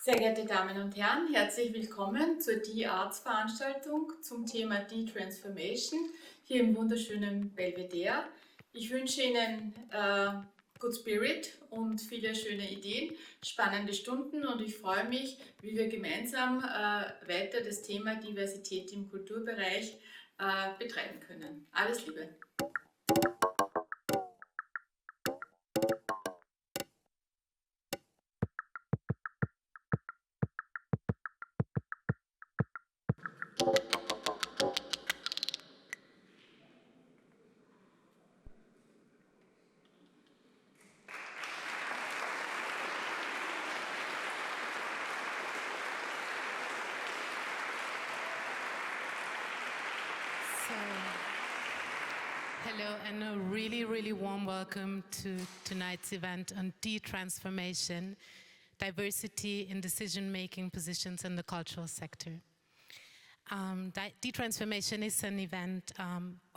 Sehr geehrte Damen und Herren, herzlich willkommen zur D-Arts-Veranstaltung zum Thema D-Transformation hier im wunderschönen Belvedere. Ich wünsche Ihnen Good Spirit und viele schöne Ideen, spannende Stunden und ich freue mich, wie wir gemeinsam weiter das Thema Diversität im Kulturbereich betreiben können. Alles Liebe! Hello and a really warm welcome to tonight's event on de-transformation, diversity in decision-making positions in the cultural sector. De-transformation is an event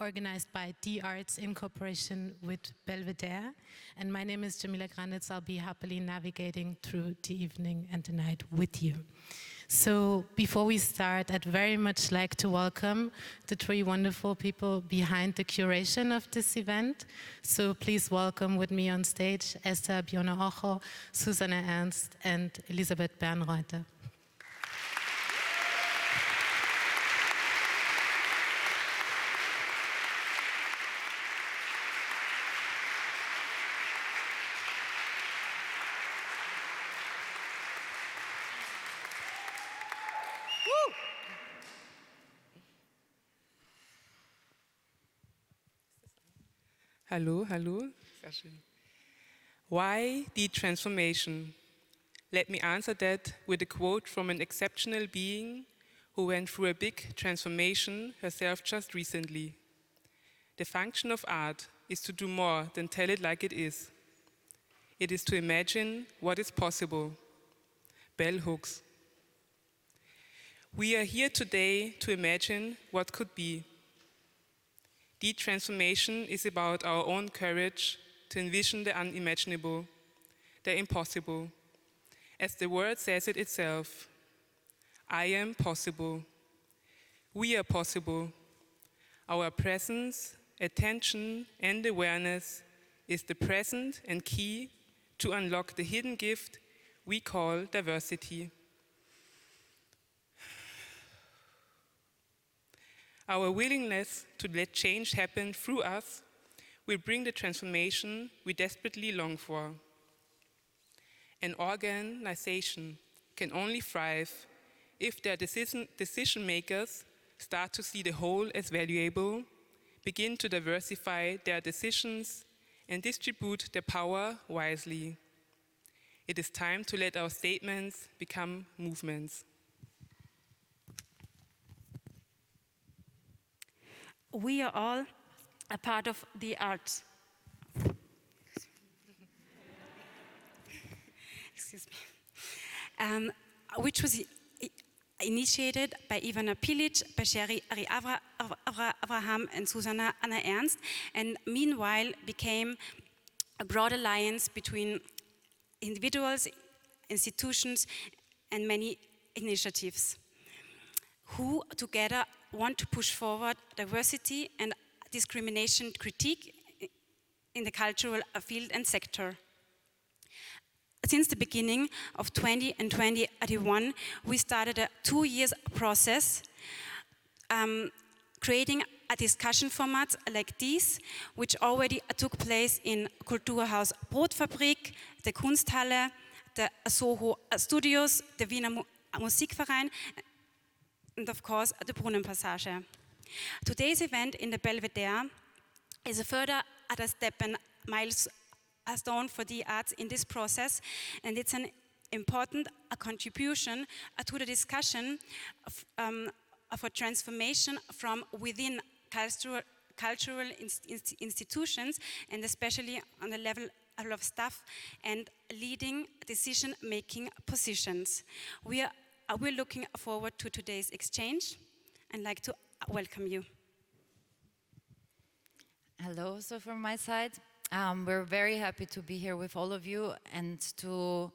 organized by D-Arts in cooperation with Belvedere, and my name is Jamila Granitz. I'll be happily navigating through the evening and the night with you. So before we start, I'd very much like to welcome the three wonderful people behind the curation of this event. So please welcome with me on stage Esther Bjorner-Ocho, Susanne Ernst, and Elisabeth Bernreuther. Hallo, hallo. Sehr schön. Why de-transformation? Let me answer that with a quote from an exceptional being who went through a big transformation herself just recently. The function of art is to do more than tell it like it is. It is to imagine what is possible. Bell Hooks. We are here today to imagine what could be. De-transformation is about our own courage to envision the unimaginable, the impossible. As the word says it itself, I am possible. We are possible. Our presence, attention, and awareness is the present and key to unlock the hidden gift we call diversity. Our willingness to let change happen through us will bring the transformation we desperately long for. An organization can only thrive if their decision makers start to see the whole as valuable, begin to diversify their decisions, and distribute their power wisely. It is time to let our statements become movements. We are all a part of the arts. Excuse me. Which was initiated by Ivana Pilic, by Sherry Ari Abraham and Susanna Anna Ernst, and meanwhile became a broad alliance between individuals, institutions, and many initiatives who together want to push forward diversity and discrimination critique in the cultural field and sector. Since the beginning of 2020 and 2021, we started a 2-year process creating a discussion format like this, which already took place in Kulturhaus Brotfabrik, the Kunsthalle, the Soho Studios, the Wiener Musikverein, and of course the Brunnenpassage. Today's event in the Belvedere is a further step and milestone for the arts in this process, and it's an important contribution to the discussion for transformation from within cultural institutions, and especially on the level of staff and leading decision-making positions. We're looking forward to today's exchange and like to welcome you. Hello, so from my side, we're very happy to be here with all of you and to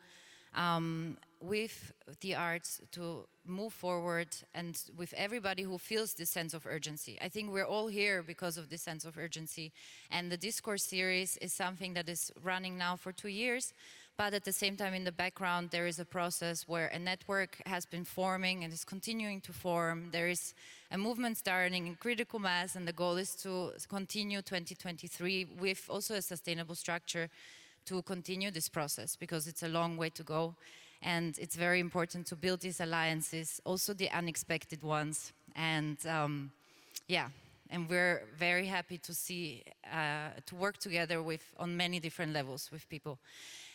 with the arts to move forward and with everybody who feels this sense of urgency. I think we're all here because of this sense of urgency, and the discourse series is something that is running now for 2 years, but at the same time in the background there is a process where a network has been forming and is continuing to form. There is a movement starting in critical mass, and the goal is to continue 2023 with also a sustainable structure to continue this process, because it's a long way to go. And it's very important to build these alliances, also the unexpected ones. And yeah, and we're very happy to see, to work together on many different levels with people.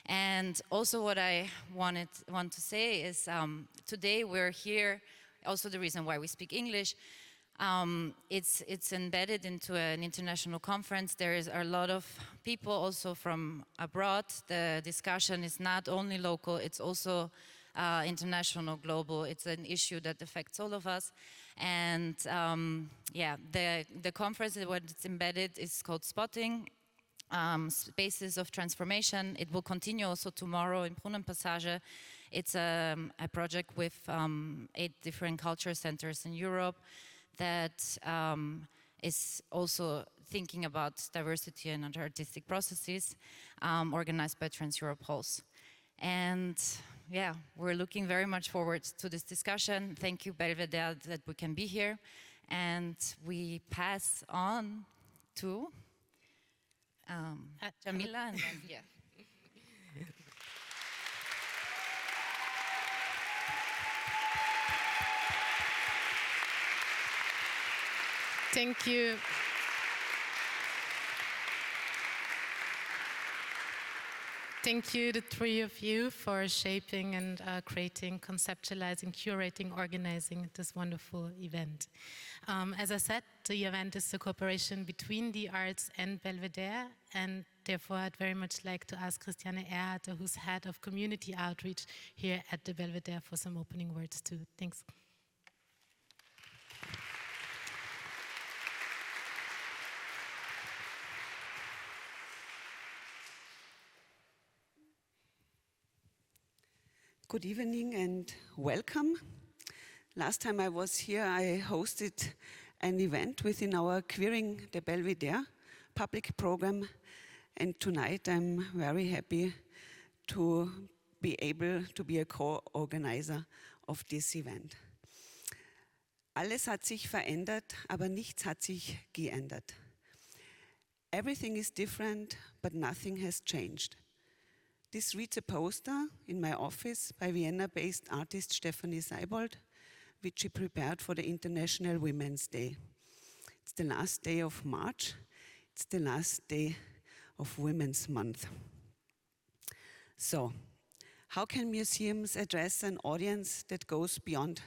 And also what I want to say is today we're here, also the reason why we speak English, it's embedded into an international conference. There is a lot of people also from abroad. The discussion is not only local, it's also international, global. It's an issue that affects all of us. And yeah, the conference, what it's embedded is called Spotting, Spaces of Transformation. It will continue also tomorrow in Brunnenpassage. It's a project with 8 different culture centers in Europe that is also thinking about diversity and artistic processes, organized by Trans-Europe Halls. And yeah, we're looking very much forward to this discussion. Thank you, Belvedere, that we can be here. And we pass on to Jamila, and then, yeah. Thank you. Thank you, the 3 of you, for shaping and creating, conceptualizing, curating, organizing this wonderful event. As I said, the event is the cooperation between the arts and Belvedere, and therefore I'd very much like to ask Christiane Erhardt, who's head of community outreach here at the Belvedere, for some opening words too. Thanks. Good evening and welcome. Last time I was here, I hosted an event within our Queering the Belvedere public program, and tonight I'm very happy to be able to be a co-organizer of this event. Alles hat sich verändert, aber nichts hat sich geändert. Everything is different, but nothing has changed. This reads a poster in my office by Vienna-based artist Stephanie Seibold, which she prepared for the International Women's Day. It's the last day of March. It's the last day of Women's Month. So, how can museums address an audience that goes beyond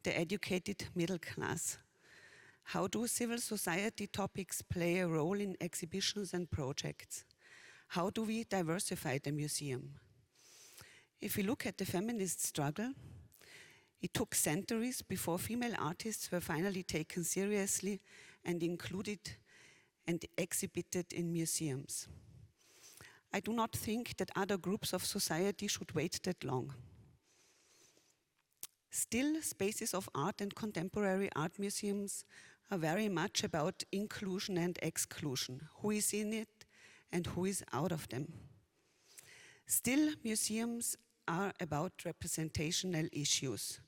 the educated middle class? How do civil society topics play a role in exhibitions and projects? How do we diversify the museum? If we look at the feminist struggle, it took centuries before female artists were finally taken seriously and included and exhibited in museums. I do not think that other groups of society should wait that long. Still, spaces of art and contemporary art museums are very much about inclusion and exclusion. Who is in it and who is out of them? Still, museums are about representational issues,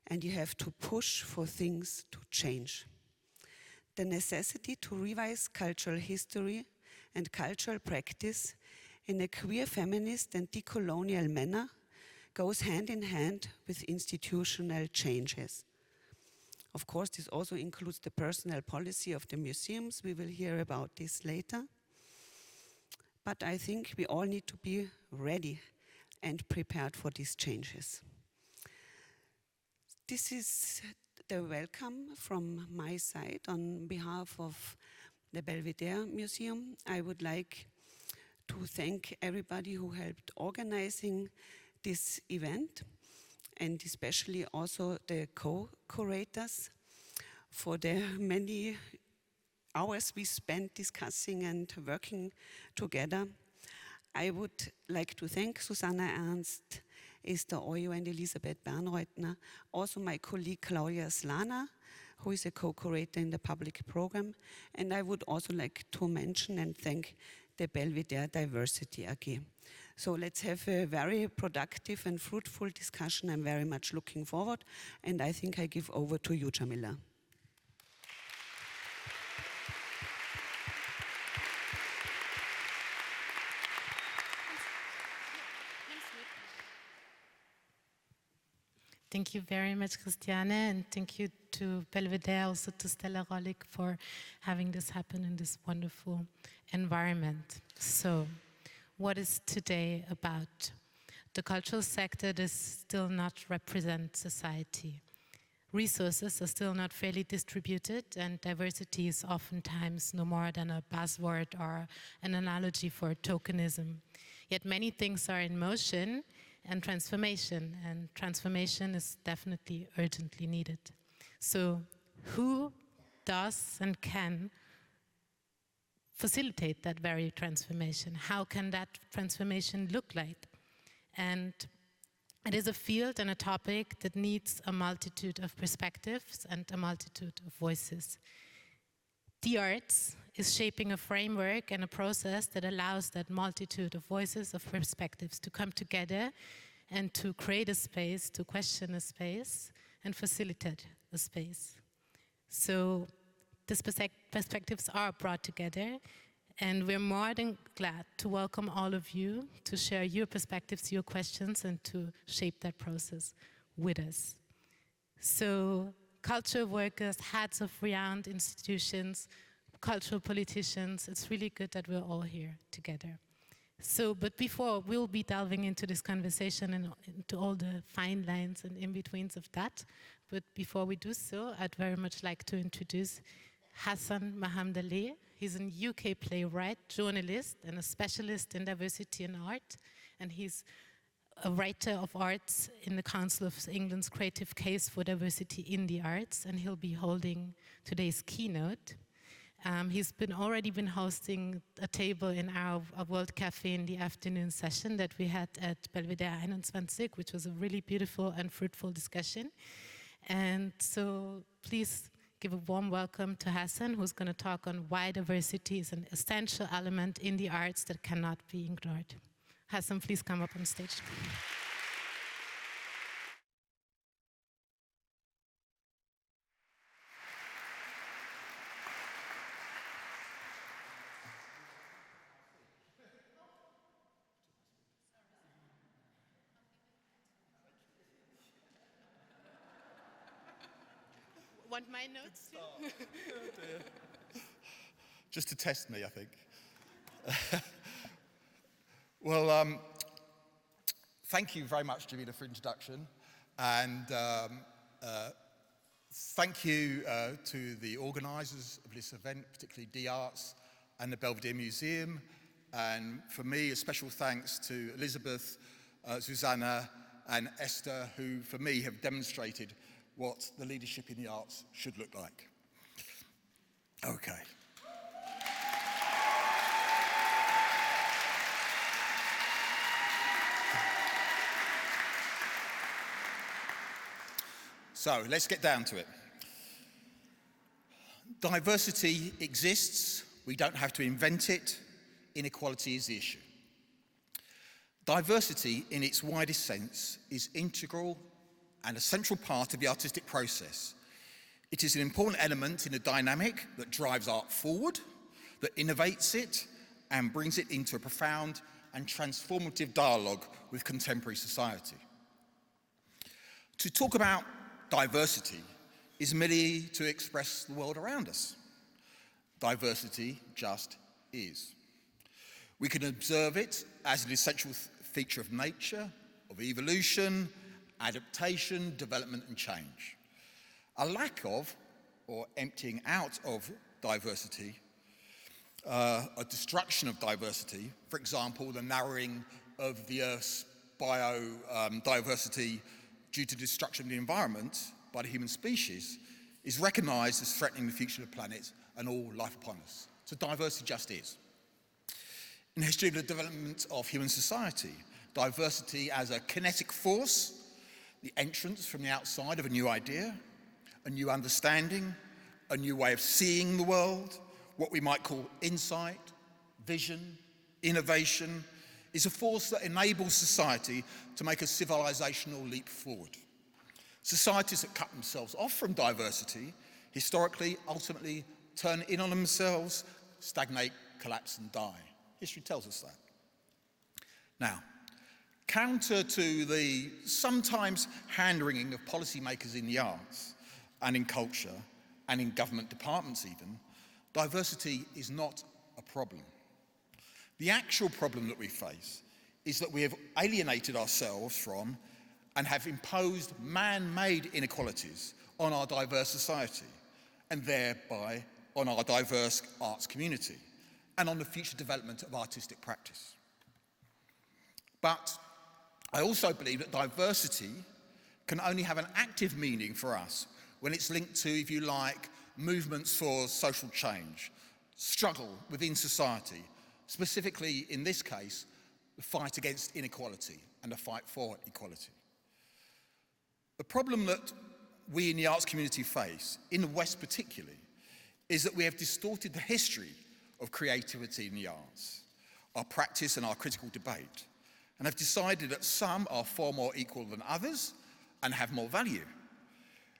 and you have to push for things to change. The necessity to revise cultural history and cultural practice in a queer, feminist and decolonial manner goes hand in hand with institutional changes. Of course, this also includes the personnel policy of the museums. We will hear about this later. But I think we all need to be ready and prepared for these changes. This is the welcome from my side on behalf of the Belvedere Museum. I would like to thank everybody who helped organizing this event, and especially also the co-curators for the many hours we spent discussing and working together. I would like to thank Susanna Ernst Esther Oyo and Elisabeth Bernreutner, also my colleague Claudia Slana, who is a co-curator in the public program. And I would also like to mention and thank the Belvedere Diversity AG. So let's have a very productive and fruitful discussion. I'm very much looking forward, and I think I give over to you, Jamila. Thank you very much, Christiane, and thank you to Belvedere, also to Stella Rollig for having this happen in this wonderful environment. So, what is today about? The cultural sector does still not represent society. Resources are still not fairly distributed, and diversity is oftentimes no more than a buzzword or an analogy for tokenism. Yet many things are in motion, and transformation is definitely urgently needed. So who does and can facilitate that very transformation? How can that transformation look like? And it is a field and a topic that needs a multitude of perspectives and a multitude of voices. The arts is shaping a framework and a process that allows that multitude of voices, of perspectives to come together and to create a space, to question a space, and facilitate a space. So these perspectives are brought together, and we're more than glad to welcome all of you to share your perspectives, your questions, and to shape that process with us. So culture workers, heads of renowned institutions, cultural politicians, it's really good that we're all here together. So, but before we'll be delving into this conversation and into all the fine lines and in-betweens of that, but before we do so, I'd very much like to introduce Hassan Mahamdaleh. He's a UK playwright, journalist, and a specialist in diversity and art, and he's a writer of arts in the Council of England's Creative Case for Diversity in the Arts, and he'll be holding today's keynote. He's already been hosting a table in our World Cafe in the afternoon session that we had at Belvedere 21, which was a really beautiful and fruitful discussion. And so please give a warm welcome to Hassan, who's going to talk on why diversity is an essential element in the arts that cannot be ignored. Hassan, please come up on stage. Want my notes too? Oh, dear. Just to test me, I think. Well, thank you very much, Jamila, for introduction. And thank you to the organisers of this event, particularly D Arts and the Belvedere Museum. And for me, a special thanks to Elizabeth, Susanna, and Esther, who, for me, have demonstrated what the leadership in the arts should look like. Okay. So let's get down to it. Diversity exists. We don't have to invent it. Inequality is the issue. Diversity, in its widest sense, is integral and a central part of the artistic process. It is an important element in a dynamic that drives art forward, that innovates it, and brings it into a profound and transformative dialogue with contemporary society. To talk about diversity is merely to express the world around us. Diversity just is. We can observe it as an essential feature of nature, of evolution, adaptation, development, and change. A lack of, or emptying out of diversity, a destruction of diversity, for example, the narrowing of the Earth's biodiversity due to destruction of the environment by the human species, is recognised as threatening the future of the planet and all life upon us. So diversity just is. In the history of the development of human society, diversity as a kinetic force, the entrance from the outside of a new idea, a new understanding, a new way of seeing the world, what we might call insight, vision, innovation, is a force that enables society to make a civilizational leap forward. Societies that cut themselves off from diversity historically ultimately turn in on themselves, stagnate, collapse and die. History tells us that. Now, counter to the sometimes hand-wringing of policymakers in the arts and in culture and in government departments even, diversity is not a problem. The actual problem that we face is that we have alienated ourselves from and have imposed man-made inequalities on our diverse society and thereby on our diverse arts community and on the future development of artistic practice. But I also believe that diversity can only have an active meaning for us when it's linked to, if you like, movements for social change, struggle within society, specifically in this case, the fight against inequality and the fight for equality. The problem that we in the arts community face, in the West particularly, is that we have distorted the history of creativity in the arts, our practice and our critical debate, and have decided that some are far more equal than others and have more value.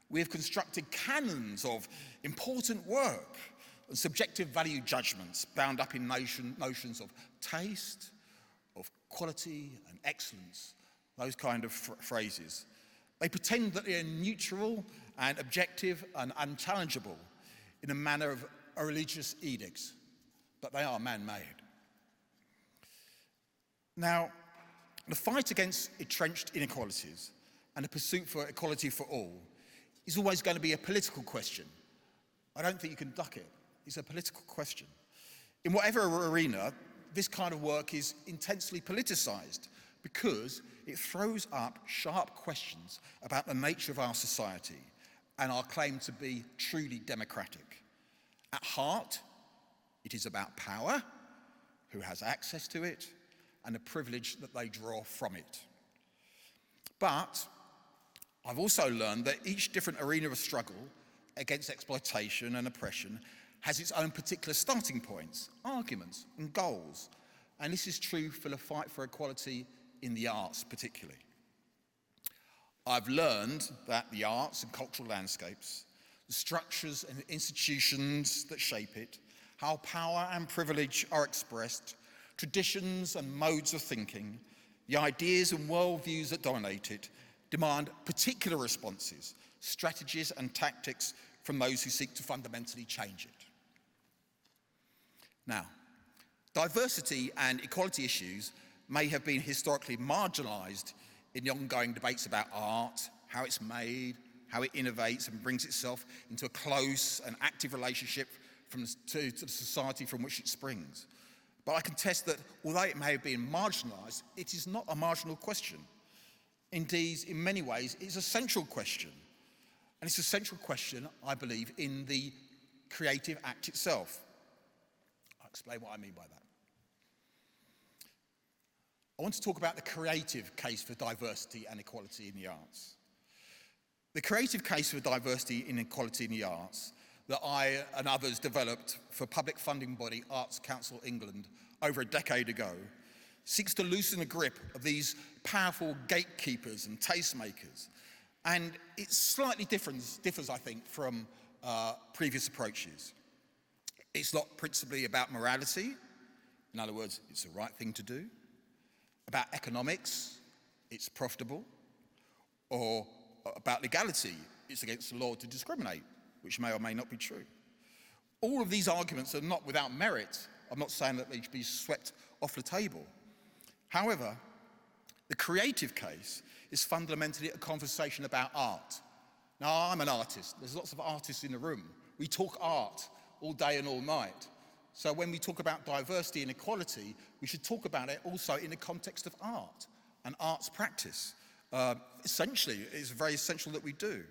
We have constructed canons of important work and subjective value judgments bound up in notions of taste, of quality and excellence, those kind of phrases. They pretend that they are neutral and objective and unchallengeable in the manner of a religious edict, but they are man-made. Now, the fight against entrenched inequalities and the pursuit for equality for all is always going to be a political question. I don't think you can duck it. It's a political question. In whatever arena, this kind of work is intensely politicized because it throws up sharp questions about the nature of our society and our claim to be truly democratic. At heart, it is about power, who has access to it, and the privilege that they draw from it. But I've also learned that each different arena of struggle against exploitation and oppression has its own particular starting points, arguments, and goals. And this is true for the fight for equality in the arts particularly. I've learned that the arts and cultural landscapes, the structures and institutions that shape it, how power and privilege are expressed, traditions and modes of thinking, the ideas and worldviews that dominate it, demand particular responses, strategies and tactics from those who seek to fundamentally change it. Now, diversity and equality issues may have been historically marginalized in the ongoing debates about art, how it's made, how it innovates and brings itself into a close and active relationship to the society from which it springs. But I contest that although it may have been marginalized, it is not a marginal question. Indeed, in many ways, it's a central question. And it's a central question, I believe, in the creative act itself. I'll explain what I mean by that. I want to talk about the creative case for diversity and equality in the arts. The creative case for diversity and equality in the arts that I and others developed for public funding body Arts Council England over a decade ago seeks to loosen the grip of these powerful gatekeepers and tastemakers. And it slightly differs, I think, from previous approaches. It's not principally about morality, in other words, it's the right thing to do, about economics, it's profitable, or about legality, it's against the law to discriminate, which may or may not be true. All of these arguments are not without merit. I'm not saying that they should be swept off the table. However, the creative case is fundamentally a conversation about art. Now, I'm an artist. There's lots of artists in the room. We talk art all day and all night. So when we talk about diversity and equality, we should talk about it also in the context of art and arts practice. Essentially, it's very essential that we do.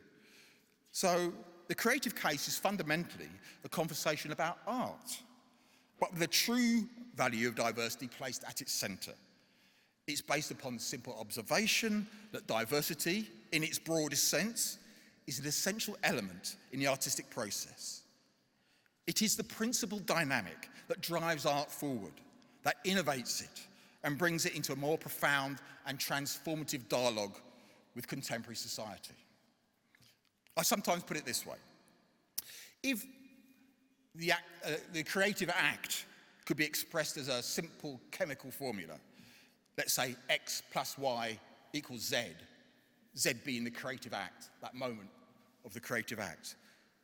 So the creative case is fundamentally a conversation about art, but with the true value of diversity placed at its center. It's based upon the simple observation that diversity, in its broadest sense, is an essential element in the artistic process. It is the principal dynamic that drives art forward, that innovates it, and brings it into a more profound and transformative dialogue with contemporary society. I sometimes put it this way. If the creative act could be expressed as a simple chemical formula, let's say X plus Y equals Z, Z being the creative act, that moment of the creative act,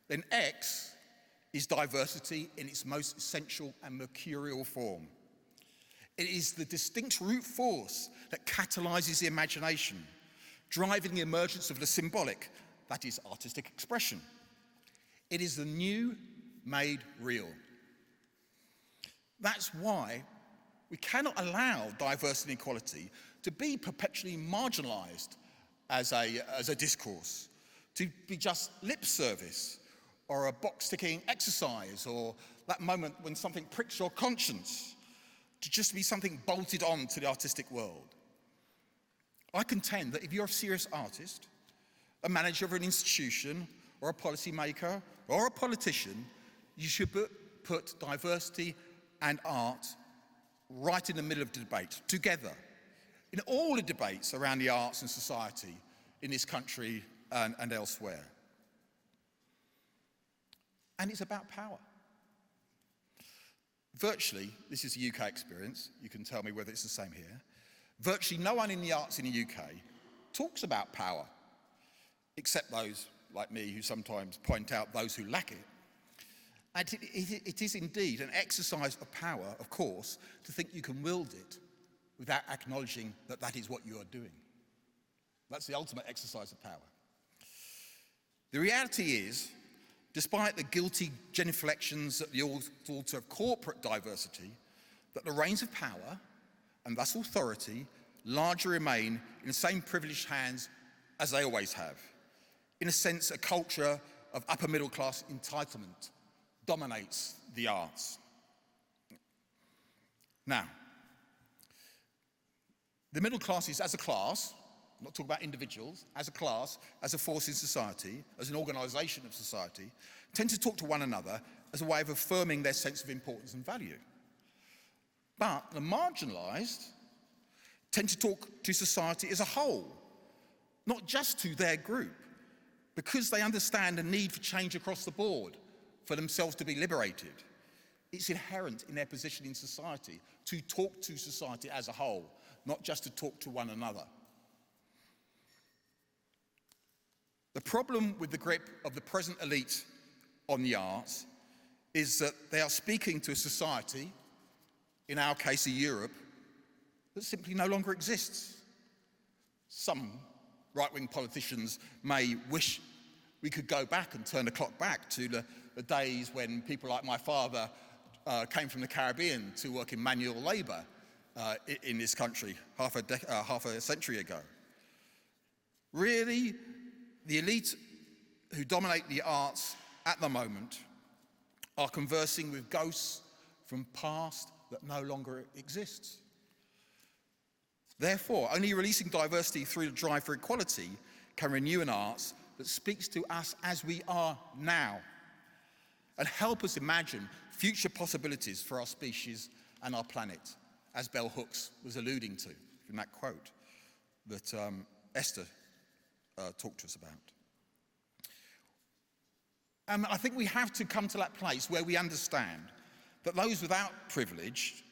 then X is diversity in its most essential and mercurial form. It is the distinct root force that catalyzes the imagination, driving the emergence of the symbolic, that is artistic expression. It is the new made real. That's why we cannot allow diversity and equality to be perpetually marginalized as a discourse, to be just lip service or a box-ticking exercise or that moment when something pricks your conscience, to just be something bolted on to the artistic world. I contend that if you're a serious artist, a manager of an institution, or a policymaker, or a politician, you should put diversity and art right in the middle of the debate, together, in all the debates around the arts and society in this country and elsewhere. And it's about power. Virtually, this is a UK experience, you can tell me whether it's the same here, virtually no one in the arts in the UK talks about power, except those like me who sometimes point out those who lack it. And it is indeed an exercise of power, of course, to think you can wield it without acknowledging that that is what you are doing. That's the ultimate exercise of power. The reality is, despite the guilty genuflections at the altar of corporate diversity, that the reins of power, and thus authority, largely remain in the same privileged hands as they always have. In a sense, a culture of upper middle class entitlement dominates the arts. Now, the middle classes as a class, I'm not talking about individuals, as a class, as a force in society, as an organisation of society, tend to talk to one another as a way of affirming their sense of importance and value. But the marginalised tend to talk to society as a whole, not just to their group, because they understand the need for change across the board for themselves to be liberated. It's inherent in their position in society to talk to society as a whole, not just to talk to one another. The problem with the grip of the present elite on the arts is that they are speaking to a society, in our case, Europe, that simply no longer exists. Some right-wing politicians may wish we could go back and turn the clock back to the days when people like my father came from the Caribbean to work in manual labour in this country half a century ago. Really, the elite who dominate the arts at the moment are conversing with ghosts from past that no longer exists. Therefore, only releasing diversity through the drive for equality can renew an arts that speaks to us as we are now and help us imagine future possibilities for our species and our planet, as Bell Hooks was alluding to in that quote that Esther talked to us about. And I think we have to come to that place where we understand that those without privilege,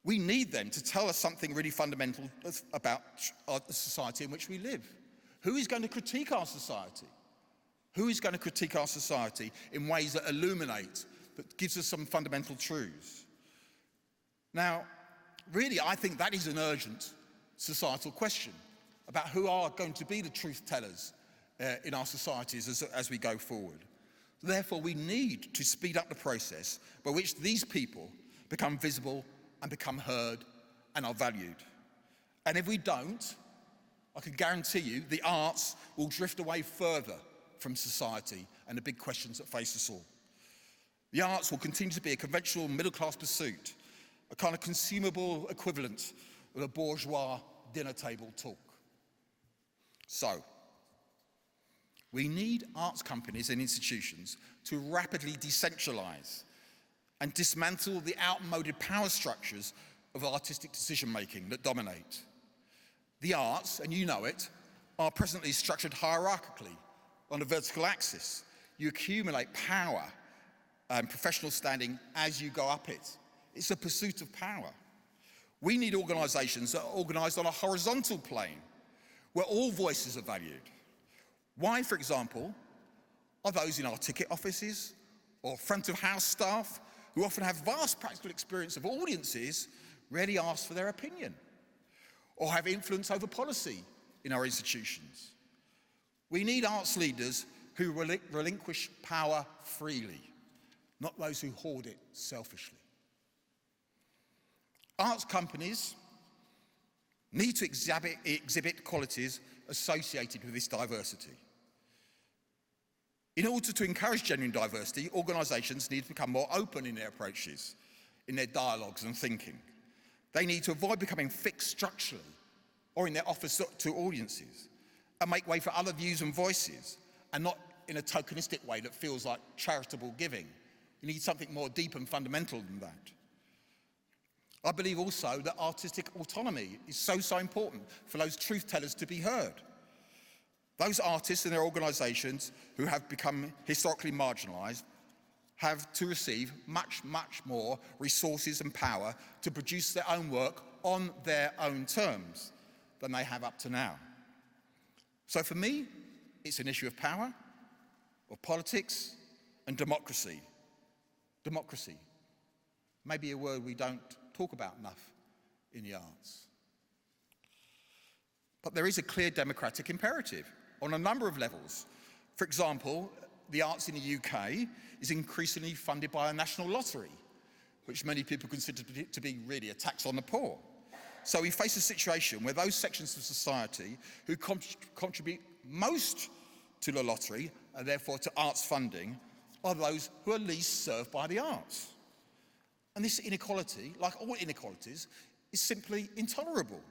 we need them to tell us something really fundamental about the society in which we live. Who is going to critique our society? Who is going to critique our society in ways that illuminate, that gives us some fundamental truths? Now, really, I think that is an urgent societal question about who are going to be the truth tellers in our societies as we go forward. Therefore, we need to speed up the process by which these people become visible and become heard and are valued. And if we don't, I can guarantee you the arts will drift away further from society and the big questions that face us all. The arts will continue to be a conventional middle-class pursuit a kind of consumable equivalent of a bourgeois dinner table talk. So, we need arts companies and institutions to rapidly decentralize and dismantle the outmoded power structures of artistic decision-making that dominate. The arts, and you know it, are presently structured hierarchically on a vertical axis. You accumulate power and professional standing as you go up it. It's a pursuit of power. We need organizations that are organized on a horizontal plane, where all voices are valued. Why, for example, are those in our ticket offices or front of house staff, who often have vast practical experience of audiences, rarely asked for their opinion, or have influence over policy in our institutions? We need arts leaders who relinquish power freely, not those who hoard it selfishly. Arts companies need to exhibit qualities associated with this diversity. In order to encourage genuine diversity, organisations need to become more open in their approaches, in their dialogues and thinking. They need to avoid becoming fixed structurally or in their offers to audiences, and make way for other views and voices, and not in a tokenistic way that feels like charitable giving. You need something more deep and fundamental than that. I believe also that artistic autonomy is so important for those truth tellers to be heard. Those artists and their organisations who have become historically marginalised have to receive much more resources and power to produce their own work on their own terms than they have up to now. So for me, it's an issue of power, of politics, and democracy. Democracy, maybe a word we don't talk about enough in the arts. But there is a clear democratic imperative on a number of levels. For example, the arts in the UK is increasingly funded by a national lottery, which many people consider to be really a tax on the poor. So we face a situation where those sections of society who contribute most to the lottery, and therefore to arts funding, are those who are least served by the arts. And this inequality, like all inequalities, is simply intolerable.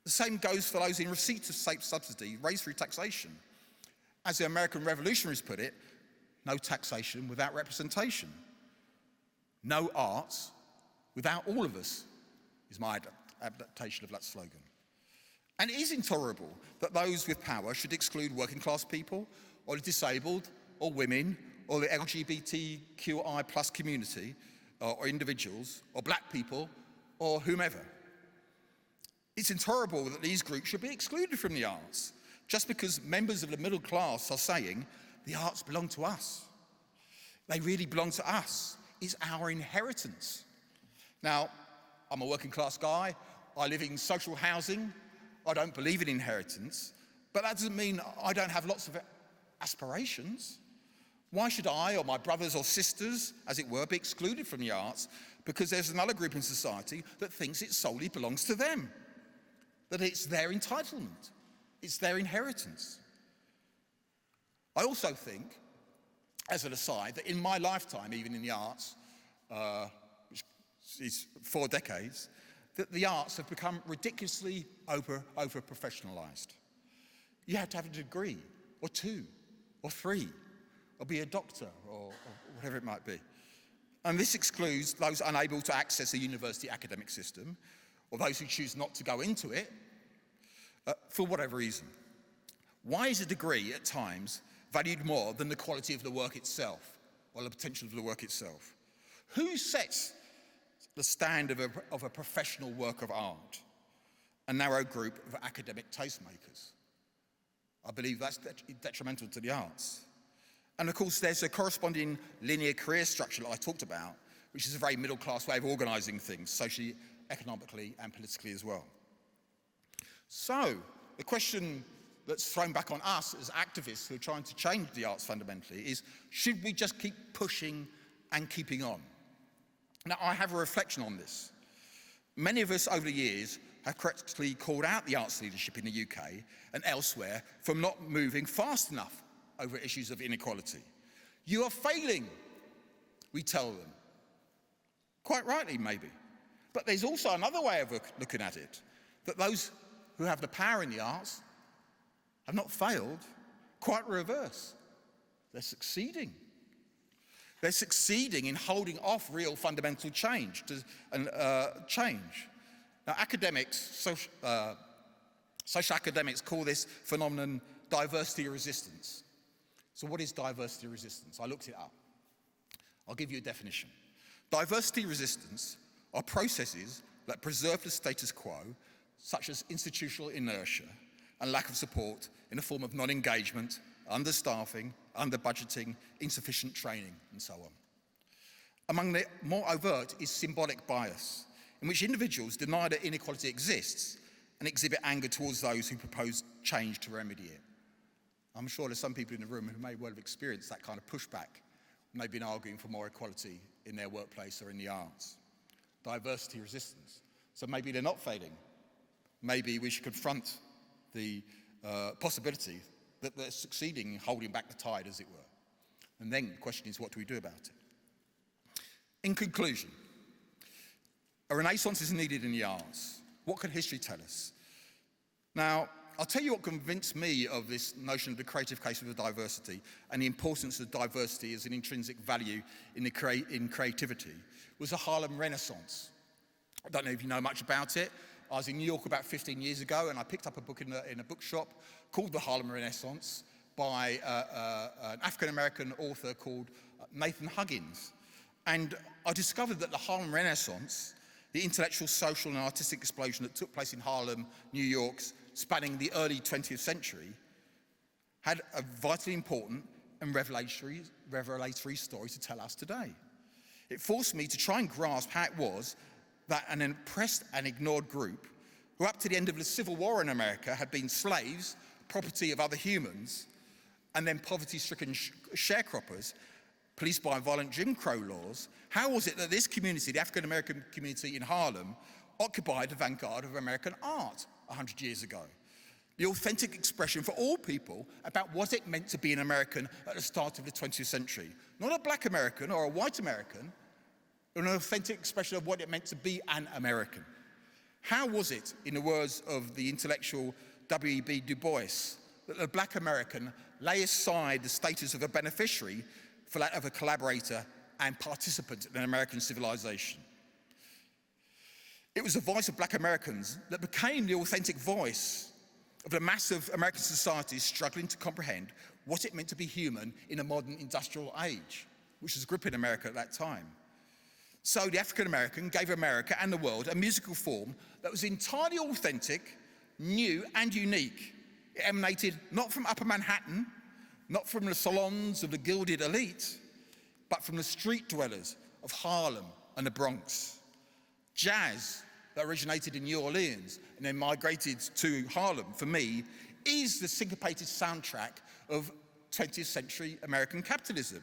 The same goes for those in receipt of state subsidy raised through taxation. As the American revolutionaries put it, no taxation without representation. No arts without all of us, is my adaptation of that slogan. And it is intolerable that those with power should exclude working class people, or the disabled, or women, or the LGBTQI plus community, or individuals, or black people, or whomever. It's intolerable that these groups should be excluded from the arts, just because members of the middle class are saying, the arts belong to us. They really belong to us. It's our inheritance. Now, I'm a working class guy. I live in social housing. I don't believe in inheritance, but that doesn't mean I don't have lots of aspirations. Why should I, or my brothers or sisters, as it were, be excluded from the arts because there's another group in society that thinks it solely belongs to them? That it's their entitlement, it's their inheritance. I also think, as an aside, that in my lifetime, even in the arts, which is 4 decades, that the arts have become ridiculously over-professionalized. You have to have a degree, or 2, or 3, or be a doctor, or whatever it might be. And this excludes those unable to access a university academic system, or those who choose not to go into it, for whatever reason. Why is a degree, at times, valued more than the quality of the work itself, or the potential of the work itself? Who sets the standard of a professional work of art? A narrow group of academic tastemakers. I believe that's detrimental to the arts. And of course, there's a corresponding linear career structure that I talked about, which is a very middle-class way of organising things, socially, economically, and politically as well. So, the question that's thrown back on us as activists who are trying to change the arts fundamentally is, should we just keep pushing and keeping on? Now, I have a reflection on this. Many of us over the years have correctly called out the arts leadership in the UK and elsewhere from not moving fast enough over issues of inequality. You are failing, we tell them. quite rightly maybe. But there's also another way of looking at it, that those who have the power in the arts have not failed, quite reverse. They're succeeding. They're succeeding in holding off real fundamental change. Now, academics, social academics call this phenomenon diversity resistance. So what is diversity resistance? I looked it up. I'll give you a definition. Diversity resistance are processes that preserve the status quo, such as institutional inertia and lack of support in the form of non-engagement, understaffing, under-budgeting, insufficient training, and so on. Among the more overt is symbolic bias, in which individuals deny that inequality exists and exhibit anger towards those who propose change to remedy it. I'm sure there's some people in the room who may well have experienced that kind of pushback when they've been arguing for more equality in their workplace or in the arts. Diversity resistance. So maybe they're not failing. Maybe we should confront the possibility that they're succeeding in holding back the tide, as it were. And then the question is, what do we do about it? In conclusion, a renaissance is needed in the arts. What can history tell us? Now, I'll tell you what convinced me of this notion of the creative case of the diversity and the importance of diversity as an intrinsic value in creativity was the Harlem Renaissance. I don't know if you know much about it. I was in New York about 15 years ago, and I picked up a book in a bookshop called The Harlem Renaissance by an African-American author called Nathan Huggins. And I discovered that the Harlem Renaissance, the intellectual, social, and artistic explosion that took place in Harlem, New York, spanning the early 20th century, had a vitally important and revelatory story to tell us today. It forced me to try and grasp how it was that an oppressed and ignored group, who up to the end of the Civil War in America had been slaves, property of other humans, and then poverty-stricken sharecroppers, policed by violent Jim Crow laws, how was it that this community, the African-American community in Harlem, occupied the vanguard of American art 100 years ago? The authentic expression for all people about what it meant to be an American at the start of the 20th century. Not a black American or a white American, but an authentic expression of what it meant to be an American. How was it, in the words of the intellectual W.E.B. Du Bois, that the black American lay aside the status of a beneficiary for that of a collaborator and participant in American civilization? It was the voice of black Americans that became the authentic voice of the mass of American society struggling to comprehend what it meant to be human in a modern industrial age, which was gripping America at that time. So the African American gave America and the world a musical form that was entirely authentic, new, and unique. It emanated not from Upper Manhattan, not from the salons of the gilded elite, but from the street dwellers of Harlem and the Bronx. Jazz, that originated in New Orleans and then migrated to Harlem, for me, is the syncopated soundtrack of 20th century American capitalism.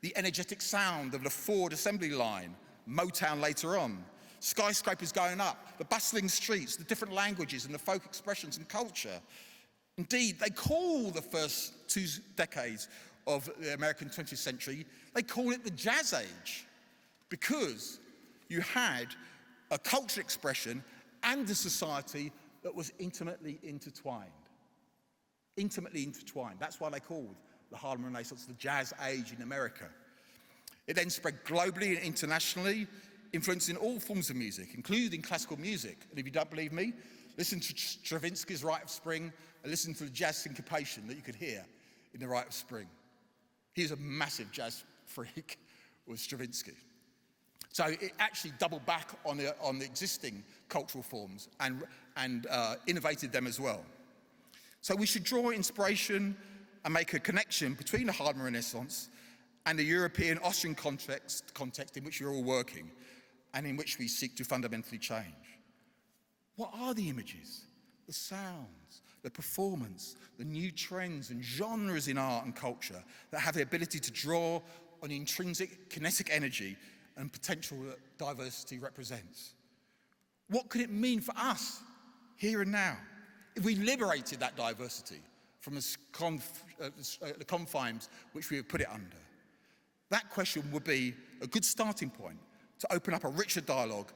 The energetic sound of the Ford assembly line, Motown later on, skyscrapers going up, the bustling streets, the different languages and the folk expressions and culture. Indeed, they call the first 2 decades of the American 20th century, they call it the Jazz Age, because you had a culture expression and a society that was intimately intertwined. Intimately intertwined. That's why they called the Harlem Renaissance the Jazz Age in America. It then spread globally and internationally, influencing all forms of music, including classical music. And if you don't believe me, listen to Stravinsky's Rite of Spring and listen to the jazz syncopation that you could hear in the Rite of Spring. He was a massive jazz freak, was Stravinsky. So it actually doubled back on the existing cultural forms and innovated them as well. So we should draw inspiration and make a connection between the Harlem Renaissance and the European Austrian context in which we're all working and in which we seek to fundamentally change. What are the images, the sounds, the performance, the new trends and genres in art and culture that have the ability to draw on the intrinsic kinetic energy and potential that diversity represents? What could it mean for us here and now if we liberated that diversity from the confines which we have put it under? That question would be a good starting point to open up a richer dialogue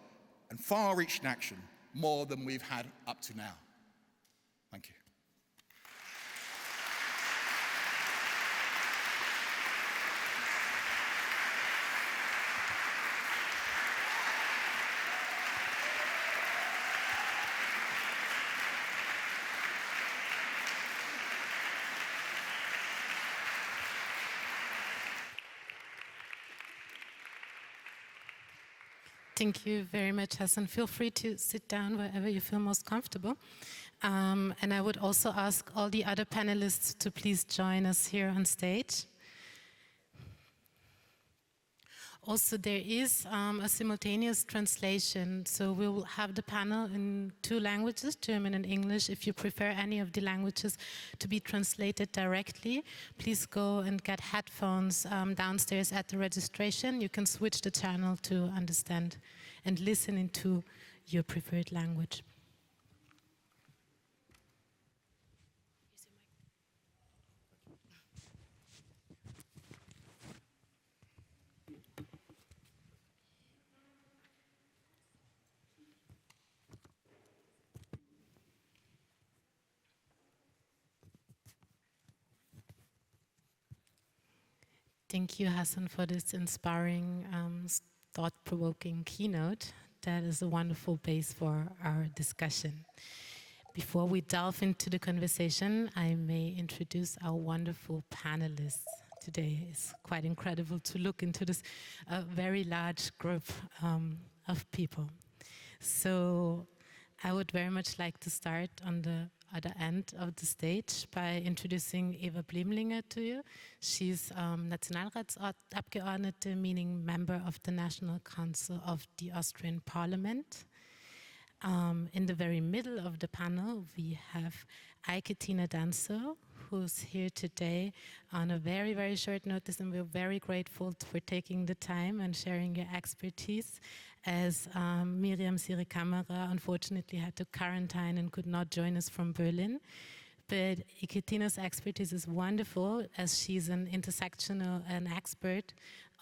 and far-reaching action, more than we've had up to now. Thank you. Thank you very much, Hassan. Feel free to sit down wherever you feel most comfortable. And I would also ask all the other panelists to please join us here on stage. Also, there is a simultaneous translation, so we will have the panel in 2 languages, German and English. If you prefer any of the languages to be translated directly, please go and get headphones downstairs at the registration. You can switch the channel to understand and listen into your preferred language. Thank you, Hassan, for this inspiring, thought-provoking keynote. That is a wonderful base for our discussion. Before we delve into the conversation, I may introduce our wonderful panelists. Today it's quite incredible to look into this very large group of people. So I would very much like to start on the other end of the stage by introducing Eva Blimlinger to you. She's Nationalratsabgeordnete, meaning member of the National Council of the Austrian Parliament. In the very middle of the panel, we have Tina Danso, who's here today on a very, very short notice, and we're very grateful for taking the time and sharing your expertise, as Miriam Sirikamera unfortunately had to quarantine and could not join us from Berlin. But Tina's expertise is wonderful, as she's an expert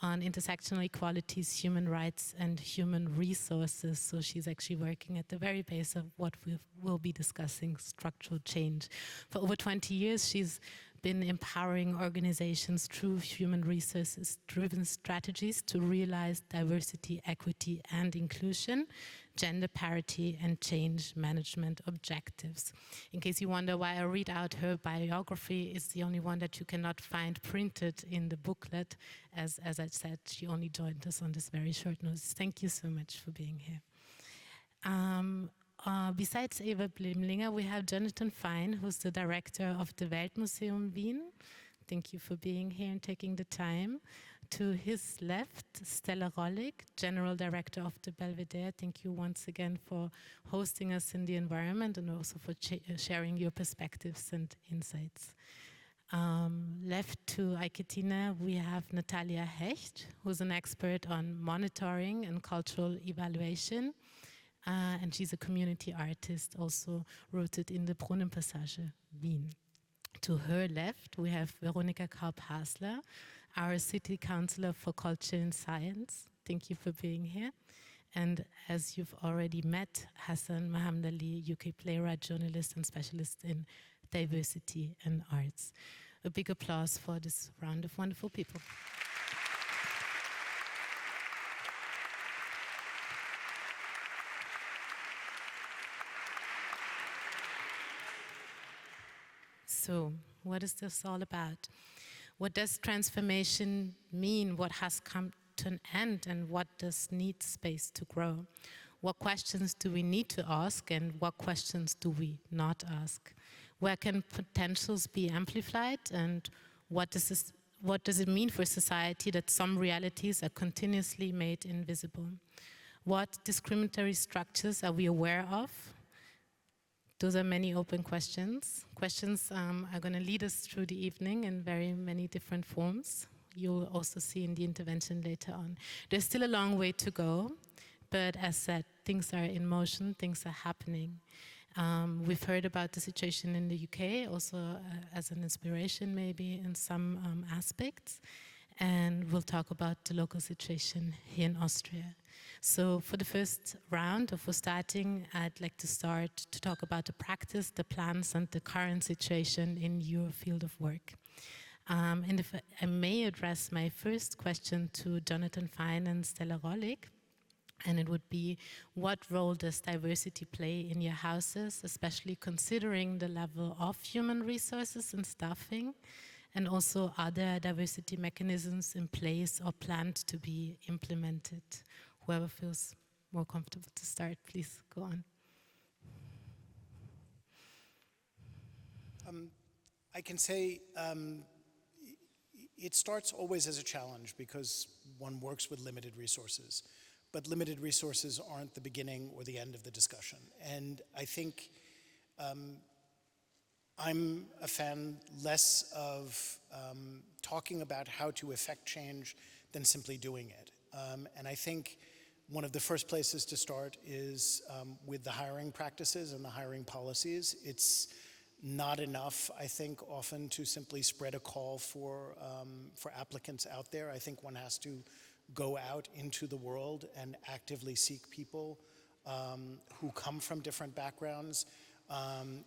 on intersectional equalities, human rights, and human resources. So she's actually working at the very base of what we will be discussing, structural change. For over 20 years, she's been empowering organizations through human resources-driven strategies to realize diversity, equity, and inclusion, gender parity, and change management objectives. In case you wonder why I read out her biography, it's the only one that you cannot find printed in the booklet. As I said, she only joined us on this very short notice. Thank you so much for being here. Besides Eva Blimlinger, we have Jonathan Fine, who's the director of the Weltmuseum Wien. Thank you for being here and taking the time. To his left, Stella Rollig, General Director of the Belvedere. Thank you once again for hosting us in the environment and also for sharing your perspectives and insights. Left to Tina, we have Natalia Hecht, who's an expert on monitoring and cultural evaluation. And she's a community artist, also rooted in the Brunnenpassage, Wien. To her left, we have Veronika Kaup-Hasler, our City Councillor for Culture and Science. Thank you for being here. And as you've already met, Hassan Mahamdali, UK playwright, journalist, and specialist in diversity and arts. A big applause for this round of wonderful people. So, what is this all about? What does transformation mean? What has come to an end, and what does need space to grow? What questions do we need to ask, and what questions do we not ask? Where can potentials be amplified, and what does it mean for society that some realities are continuously made invisible? What discriminatory structures are we aware of? Those are many open questions. Questions are going to lead us through the evening in very many different forms. You'll also see in the intervention later on. There's still a long way to go, but as said, things are in motion, things are happening. We've heard about the situation in the UK, also as an inspiration maybe in some aspects, and we'll talk about the local situation here in Austria. So for the first round, or for starting, I'd like to start to talk about the practice, the plans, and the current situation in your field of work. And if I may address my first question to Jonathan Fine and Stella Rollig, and it would be, what role does diversity play in your houses, especially considering the level of human resources and staffing? And also, are there diversity mechanisms in place or planned to be implemented? Whoever feels more comfortable to start, please go on. I can say it starts always as a challenge because one works with limited resources. But limited resources aren't the beginning or the end of the discussion. And I think I'm a fan less of talking about how to effect change than simply doing it. And I think one of the first places to start is with the hiring practices and the hiring policies. It's not enough, I think, often to simply spread a call for applicants out there. I think one has to go out into the world and actively seek people who come from different backgrounds,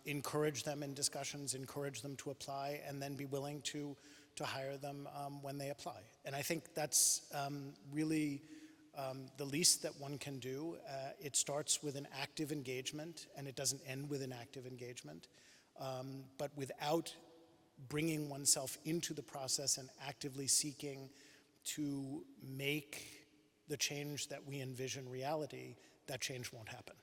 encourage them in discussions, encourage them to apply, and then be willing to hire them when they apply. And I think that's really the least that one can do. It starts with an active engagement, and it doesn't end with an active engagement. But without bringing oneself into the process and actively seeking to make the change that we envision reality, that change won't happen.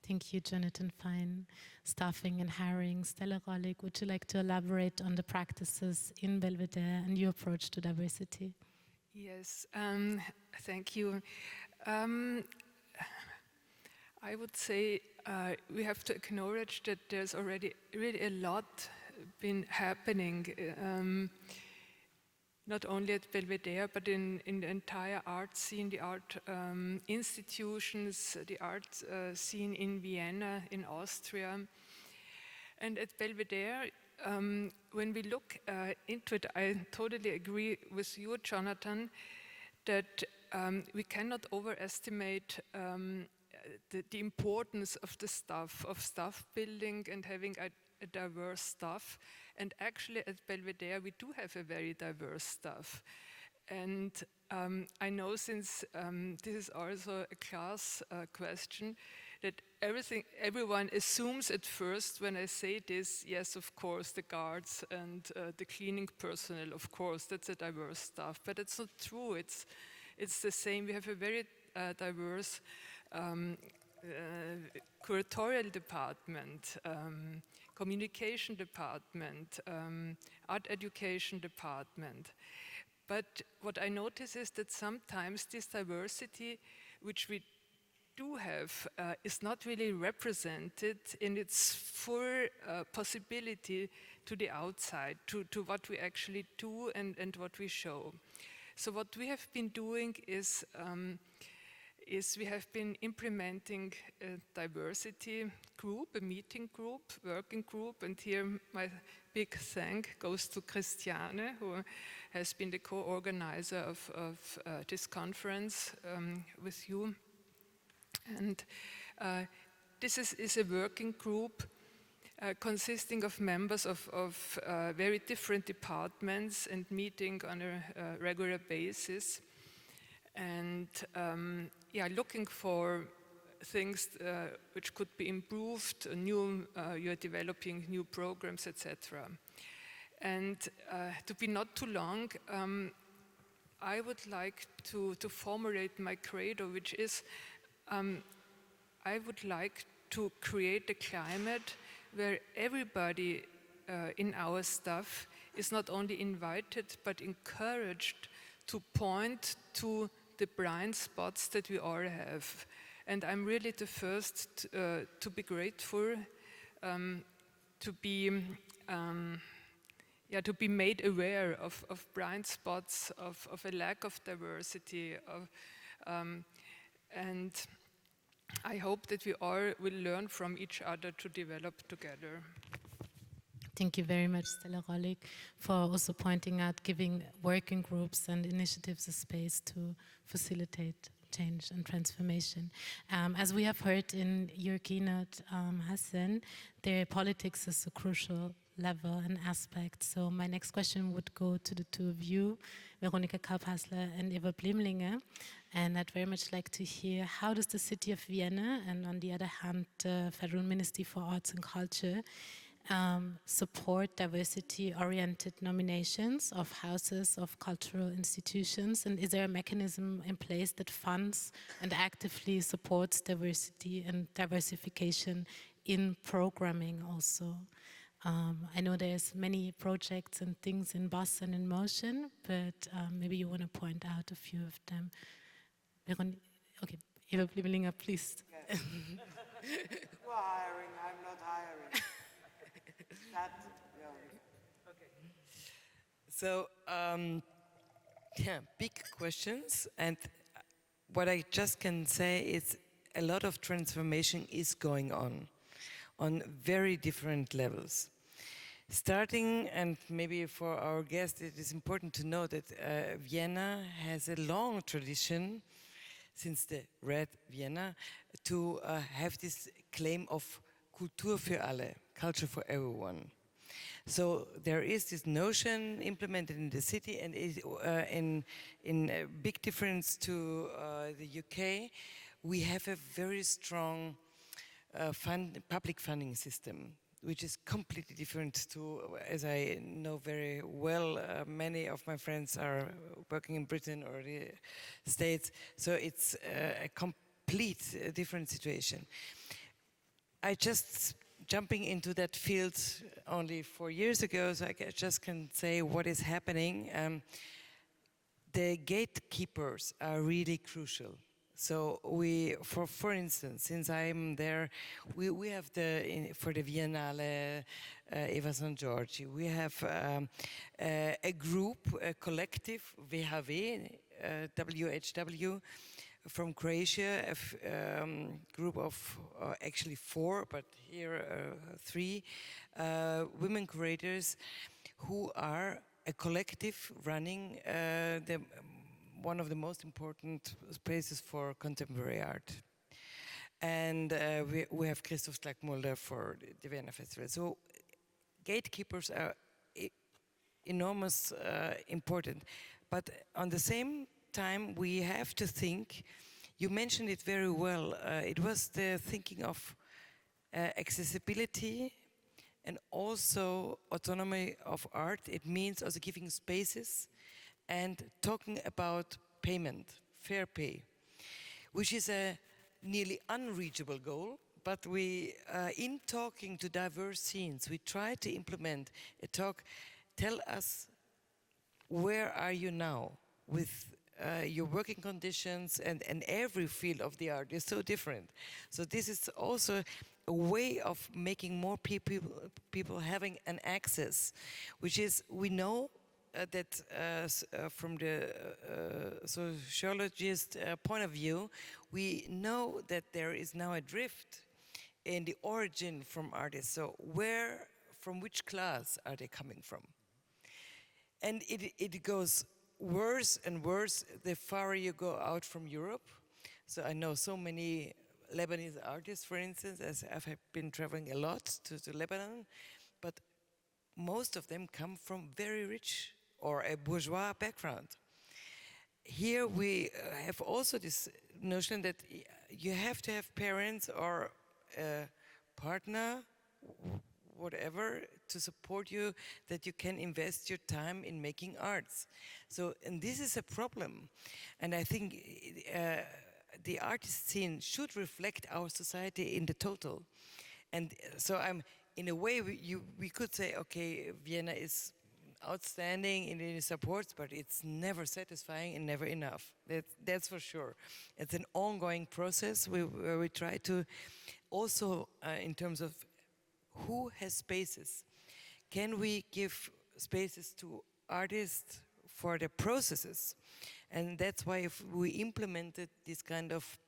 Thank you, Jonathan Fine. Staffing and hiring. Stella Rollig, would you like to elaborate on the practices in Belvedere and your approach to diversity? Yes, thank you. I would say we have to acknowledge that there's already really a lot been happening, not only at Belvedere, but in the entire art scene, the art institutions, the art scene in Vienna, in Austria. And at Belvedere, when we look into it, I totally agree with you, Jonathan, that we cannot overestimate the importance of the staff, of staff building and having a diverse staff. And actually at Belvedere we do have a very diverse staff. And I know, since this is also a class question, that everyone assumes at first when I say this, yes, of course, the guards and the cleaning personnel, of course, that's a diverse staff. But it's not true. It's the same. We have a very diverse curatorial department, communication department, art education department. But what I notice is that sometimes this diversity, which we do have, is not really represented in its full possibility to the outside, to what we actually do and what we show. So what we have been doing is we have been implementing a diversity group, a meeting group, working group, and here my big thank goes to Christiane, who has been the co-organizer of this conference with you. And this is a working group consisting of members of very different departments and meeting on a regular basis. And looking for things which could be improved, you're developing new programs, etc. And to be not too long, I would like to formulate my credo, which is I would like to create a climate where everybody in our staff is not only invited but encouraged to point to the blind spots that we all have. And I'm really the first to be grateful to be made aware of blind spots, of a lack of diversity, and I hope that we all will learn from each other to develop together. Thank you very much, Stella Rollig, for also pointing out, giving working groups and initiatives a space to facilitate change and transformation. As we have heard in your keynote, Hassan, the politics is a crucial level and aspect. So my next question would go to the two of you, Veronika Karp-Hassler and Eva Blimlinge. And I'd very much like to hear, how does the city of Vienna and on the other hand, the Federal Ministry for Arts and Culture support diversity-oriented nominations of houses of cultural institutions? And is there a mechanism in place that funds and actively supports diversity and diversification in programming also? I know there's many projects and things in bus and in motion, but maybe you want to point out a few of them. Okay, Eva Blimlinge, please. Yes. You are hiring, I'm not hiring. That, yeah. Okay. So, yeah, big questions, and what I just can say is a lot of transformation is going on very different levels. Starting, and maybe for our guests it is important to know that Vienna has a long tradition, since the Red Vienna, to have this claim of Kultur für alle, culture for everyone. So there is this notion implemented in the city, and in a big difference to the UK, we have a very strong public funding system, which is completely different to, as I know very well, many of my friends are working in Britain or the States, so it's a complete different situation. I just jumping into that field only 4 years ago, so I just can say what is happening. The gatekeepers are really crucial. So we, for instance, since I'm there, we have for the Biennale Eva St. Georgi, we have a group, a collective, WHW, WHW, from Croatia, a group of actually 4, but here 3 women curators who are a collective running one of the most important spaces for contemporary art. And we have Christoph Slackmulder for the Vienna Festival. So gatekeepers are enormous important. But on the same time, we have to think, you mentioned it very well, it was the thinking of accessibility and also autonomy of art. It means also giving spaces and talking about payment, fair pay, which is a nearly unreachable goal, but we, in talking to diverse scenes, we try to implement a talk, tell us, where are you now with your working conditions, and every field of the art is so different. So this is also a way of making more people having an access, which is, we know that from the sociologist point of view, we know that there is now a drift in the origin from artists. So from which class are they coming from? And it goes worse and worse the farther you go out from Europe. So I know so many Lebanese artists, for instance, as I've been traveling a lot to Lebanon, but most of them come from very rich or a bourgeois background. Here we have also this notion that you have to have parents or a partner, whatever, to support you, that you can invest your time in making arts. So, and this is a problem. And I think the artist scene should reflect our society in the total. And so in a way, we could say, okay, Vienna is outstanding in its supports, but it's never satisfying and never enough. That's for sure. It's an ongoing process where we try to also, in terms of who has spaces, can we give spaces to artists for the processes? And that's why if we implemented this kind of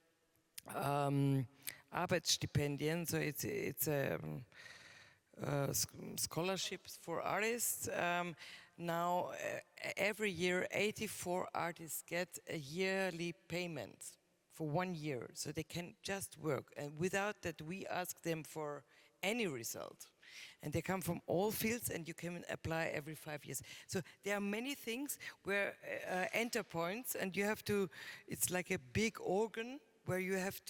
Arbeitsstipendien, so it's scholarships for artists. Now, every year, 84 artists get a yearly payment. for 1 year, so they can just work, and without that we ask them for any result. And they come from all fields, and you can apply every 5 years. So there are many things where enter points, and you have to, it's like a big organ where you have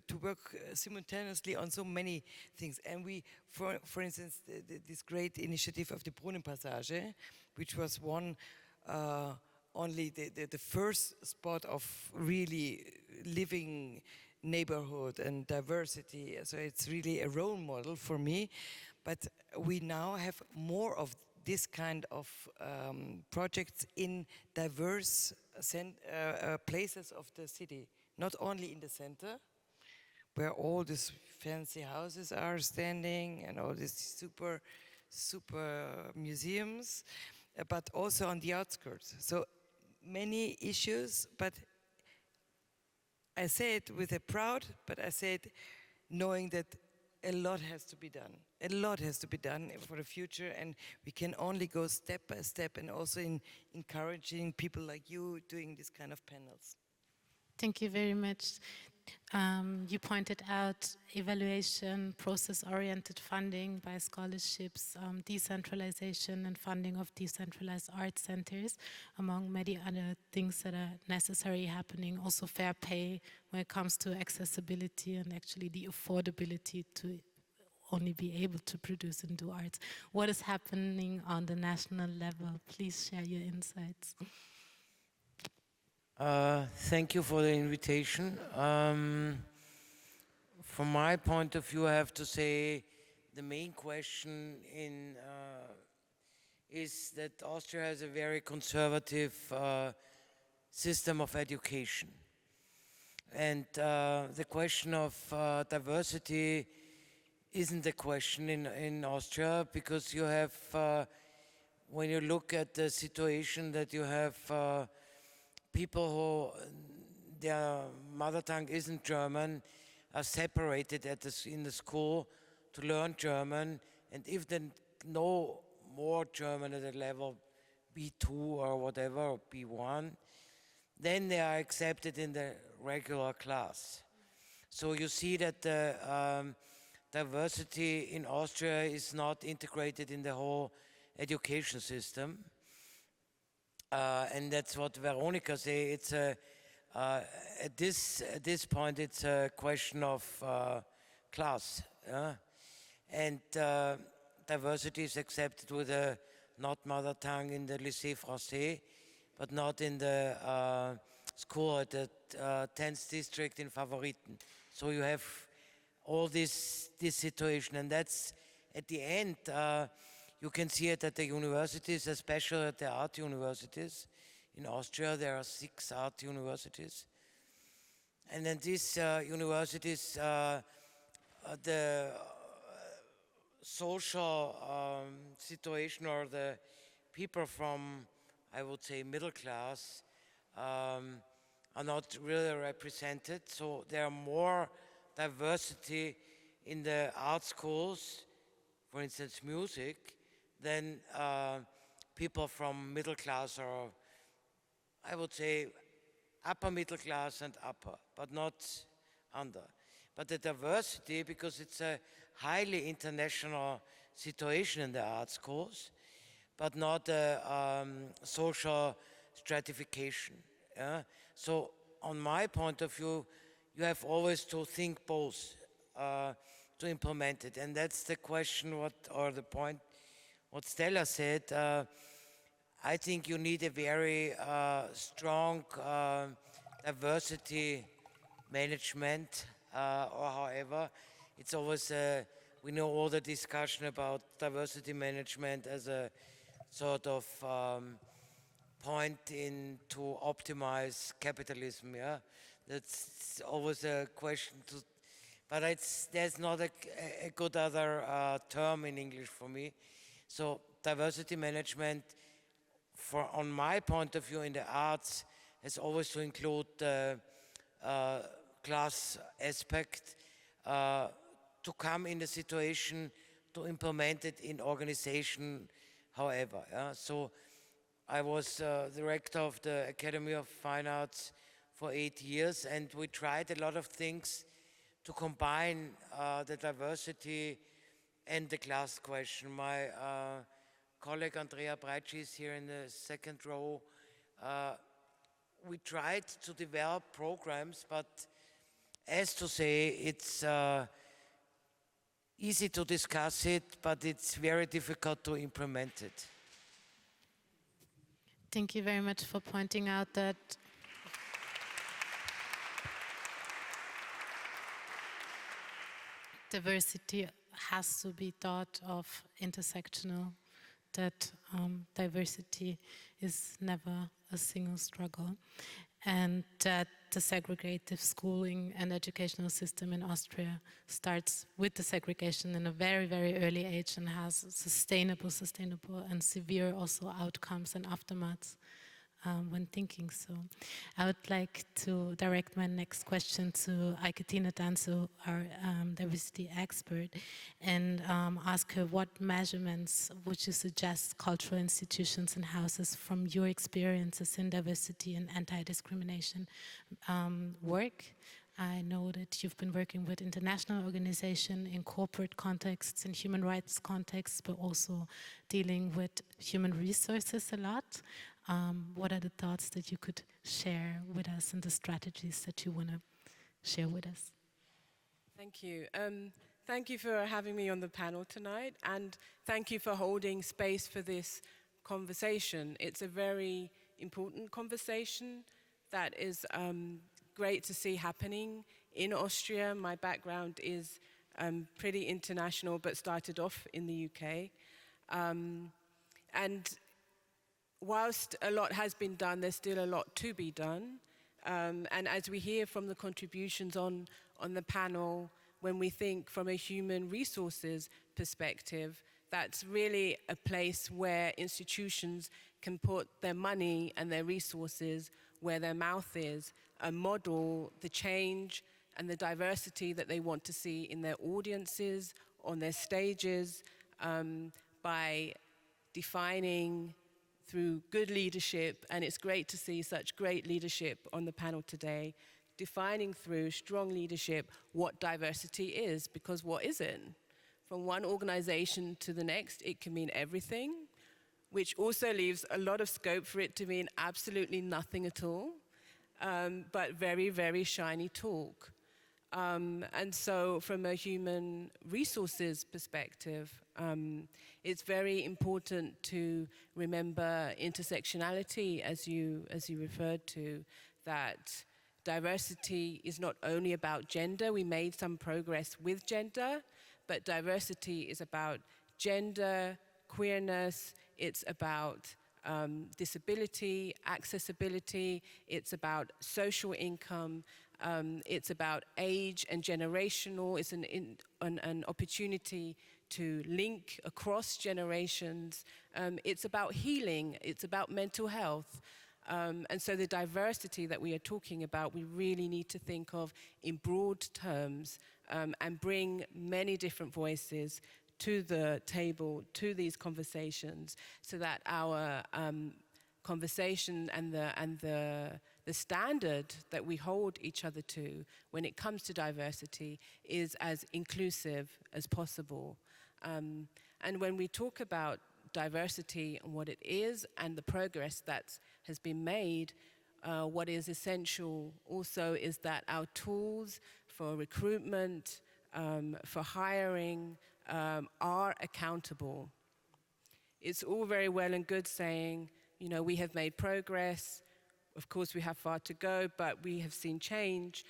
to work simultaneously on so many things. And we, for instance, this great initiative of the Brunnenpassage, which was one, only the first spot of really living neighborhood and diversity. So it's really a role model for me. But we now have more of this kind of projects in diverse places of the city. Not only in the center, where all these fancy houses are standing and all these super museums, but also on the outskirts. So many issues, but I say it with a proud, but I say it knowing that a lot has to be done. A lot has to be done for the future, and we can only go step by step, and also in encouraging people like you doing this kind of panels. Thank you very much. You pointed out evaluation, process-oriented funding by scholarships, decentralization and funding of decentralized art centers, among many other things that are necessary happening. Also fair pay when it comes to accessibility and actually the affordability to only be able to produce and do arts. What is happening on the national level? Please share your insights. Thank you for the invitation. From my point of view, I have to say the main question is that Austria has a very conservative system of education. And the question of diversity isn't a question in Austria, because you have, when you look at the situation that you have people who their mother tongue isn't German are separated in the school to learn German, and if they know more German at a level B2 or whatever, or B1, then they are accepted in the regular class. So you see that the diversity in Austria is not integrated in the whole education system. And that's what Veronica said. It's at this point, it's a question of class, and diversity is accepted with a not mother tongue in the Lycée Français, but not in the school at the 10th district in Favoriten. So you have all this situation, and that's at the end. You can see it at the universities, especially at the art universities. In Austria, there are 6 art universities. And then these universities, the social situation, or the people from, I would say, middle class, are not really represented. So there are more diversity in the art schools, for instance, music, than people from middle class, or I would say upper middle class and upper, but not under. But the diversity, because it's a highly international situation in the art schools, but not a social stratification. Yeah? So on my point of view, you have always to think both to implement it. And that's the question, or the point, what Stella said. I think you need a very strong diversity management, or however. It's always, we know all the discussion about diversity management as a sort of point to optimize capitalism, yeah? That's always a question to, but there's not a good other term in English for me. So diversity management, on my point of view in the arts, has always to include the class aspect, to come in the situation to implement it in organization, however. Yeah? So I was director of the Academy of Fine Arts for 8 years, and we tried a lot of things to combine the diversity and the class question. My colleague Andrea Breitschi is here in the second row. We tried to develop programs, but as to say, it's easy to discuss it, but it's very difficult to implement it. Thank you very much for pointing out that diversity has to be thought of intersectional, that diversity is never a single struggle, and that the segregative schooling and educational system in Austria starts with the segregation in a very, very early age and has sustainable and severe also outcomes and aftermaths when thinking. So I would like to direct my next question to Aikatina Danso, our diversity expert, and ask her what measurements would you suggest cultural institutions and houses from your experiences in diversity and anti-discrimination work. I know that you've been working with international organizations in corporate contexts, in human rights contexts, but also dealing with human resources a lot. What are the thoughts that you could share with us and the strategies that you want to share with us? Thank you. Thank you for having me on the panel tonight, and thank you for holding space for this conversation. It's a very important conversation that is great to see happening in Austria. My background is pretty international, but started off in the UK. And whilst a lot has been done, there's still a lot to be done. And as we hear from the contributions on the panel, when we think from a human resources perspective, that's really a place where institutions can put their money and their resources where their mouth is, and model the change and the diversity that they want to see in their audiences, on their stages, by defining through good leadership, and it's great to see such great leadership on the panel today, defining through strong leadership what diversity is, because what is it? From one organization to the next, it can mean everything, which also leaves a lot of scope for it to mean absolutely nothing at all, but very, very shiny talk. And so from a human resources perspective, it's very important to remember intersectionality, as you referred to, that diversity is not only about gender. We made some progress with gender, but diversity is about gender, queerness, it's about disability, accessibility, it's about social income, it's about age and generational. It's an opportunity to link across generations. It's about healing, it's about mental health. And so the diversity that we are talking about, we really need to think of in broad terms and bring many different voices to the table, to these conversations, so that our conversation and the standard that we hold each other to when it comes to diversity is as inclusive as possible. And when we talk about diversity and what it is and the progress that has been made, what is essential also is that our tools for recruitment, for hiring, are accountable. It's all very well and good saying, you know, we have made progress. Of course, we have far to go, but we have seen change.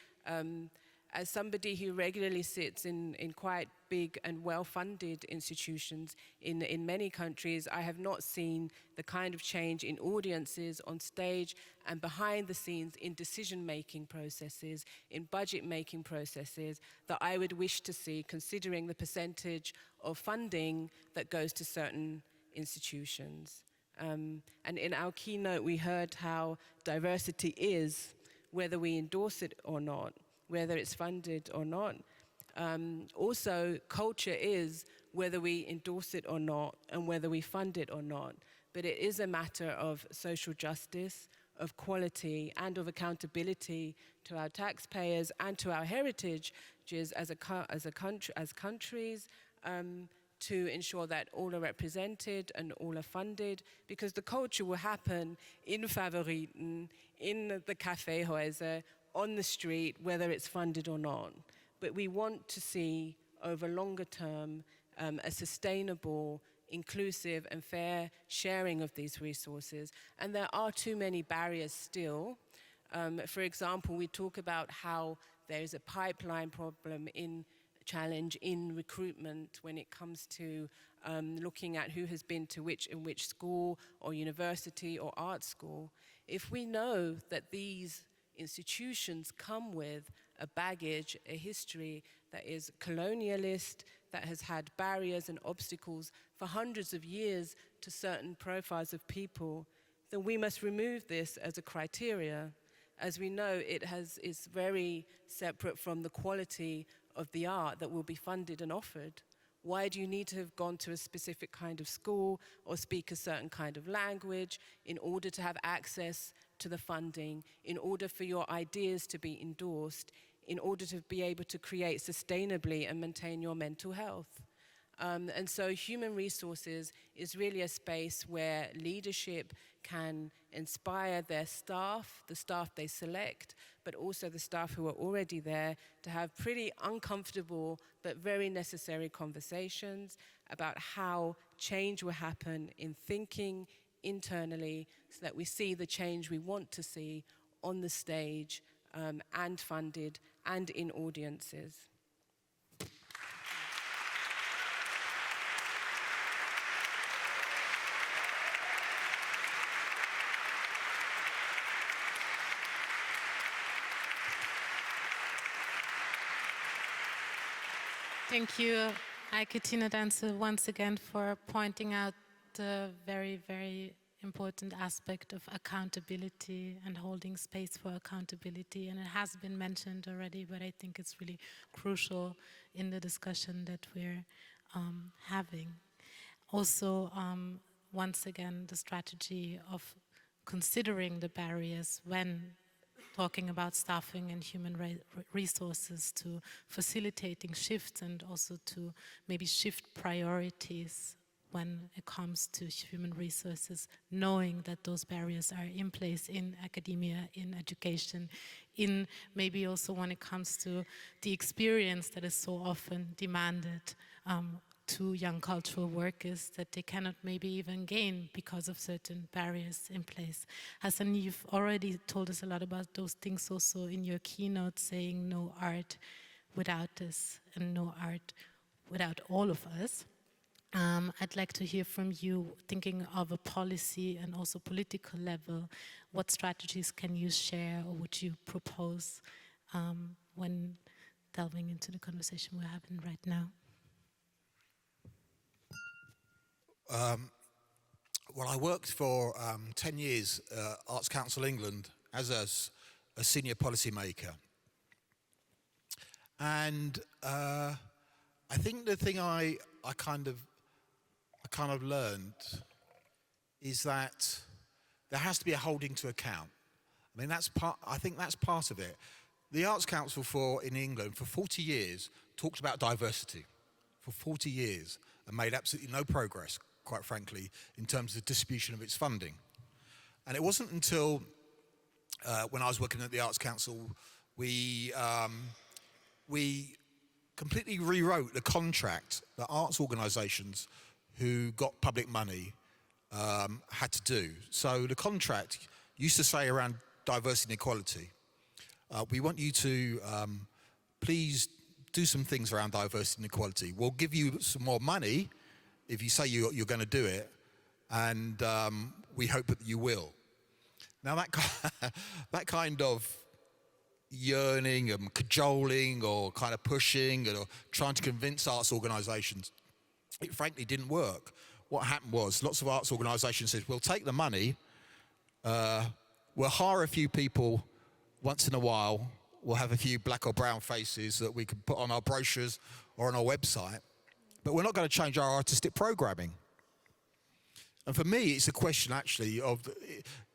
As somebody who regularly sits in quite big and well-funded institutions in many countries, I have not seen the kind of change in audiences, on stage, and behind the scenes in decision-making processes, in budget-making processes that I would wish to see, considering the percentage of funding that goes to certain institutions. And in our keynote, we heard how diversity is, whether we endorse it or not, whether it's funded or not. Also, culture is, whether we endorse it or not, and whether we fund it or not. But it is a matter of social justice, of quality and of accountability to our taxpayers and to our heritages as countries, to ensure that all are represented and all are funded, because the culture will happen in Favoriten, in the Kaffeehäuser, on the street, whether it's funded or not. But we want to see, over longer term, a sustainable, inclusive and fair sharing of these resources. And there are too many barriers still. For example, we talk about how there's a pipeline problem challenge in recruitment when it comes to looking at who has been to which school or university or art school. If we know that these institutions come with a baggage, a history that is colonialist, that has had barriers and obstacles for hundreds of years to certain profiles of people, then we must remove this as a criteria. As we know, it's very separate from the quality of the art that will be funded and offered. Why do you need to have gone to a specific kind of school or speak a certain kind of language in order to have access to the funding, in order for your ideas to be endorsed, in order to be able to create sustainably and maintain your mental health? And so human resources is really a space where leadership can inspire their staff, the staff they select, but also the staff who are already there, to have pretty uncomfortable but very necessary conversations about how change will happen in thinking internally, so that we see the change we want to see on the stage and funded and in audiences. Thank you, Eike Tine-Danze, once again for pointing out the very, very important aspect of accountability and holding space for accountability. And it has been mentioned already, but I think it's really crucial in the discussion that we're having. Also, once again, the strategy of considering the barriers when talking about staffing and human resources, to facilitating shifts and also to maybe shift priorities when it comes to human resources, knowing that those barriers are in place in academia, in education, in maybe also when it comes to the experience that is so often demanded to young cultural workers that they cannot maybe even gain because of certain barriers in place. Hassan, you've already told us a lot about those things also in your keynote, saying no art without us and no art without all of us. I'd like to hear from you, thinking of a policy and also political level. What strategies can you share or would you propose when delving into the conversation we're having right now? Well, I worked for 10 years Arts Council England as a senior policymaker. And I think the thing I kind of learned is that there has to be a holding to account. I mean, I think that's part of it. The Arts Council in England for 40 years talked about diversity for 40 years and made absolutely no progress, quite frankly, in terms of the distribution of its funding. And it wasn't until when I was working at the Arts Council, we completely rewrote the contract that arts organisations who got public money had to do. So the contract used to say around diversity and equality, we want you to please do some things around diversity and equality. We'll give you some more money if you say you're going to do it, and we hope that you will. Now that kind of yearning and cajoling or kind of pushing or trying to convince arts organisations, it frankly didn't work. What happened was lots of arts organisations said, we'll take the money, we'll hire a few people once in a while, we'll have a few black or brown faces that we can put on our brochures or on our website, but we're not going to change our artistic programming. And for me, it's a question actually of,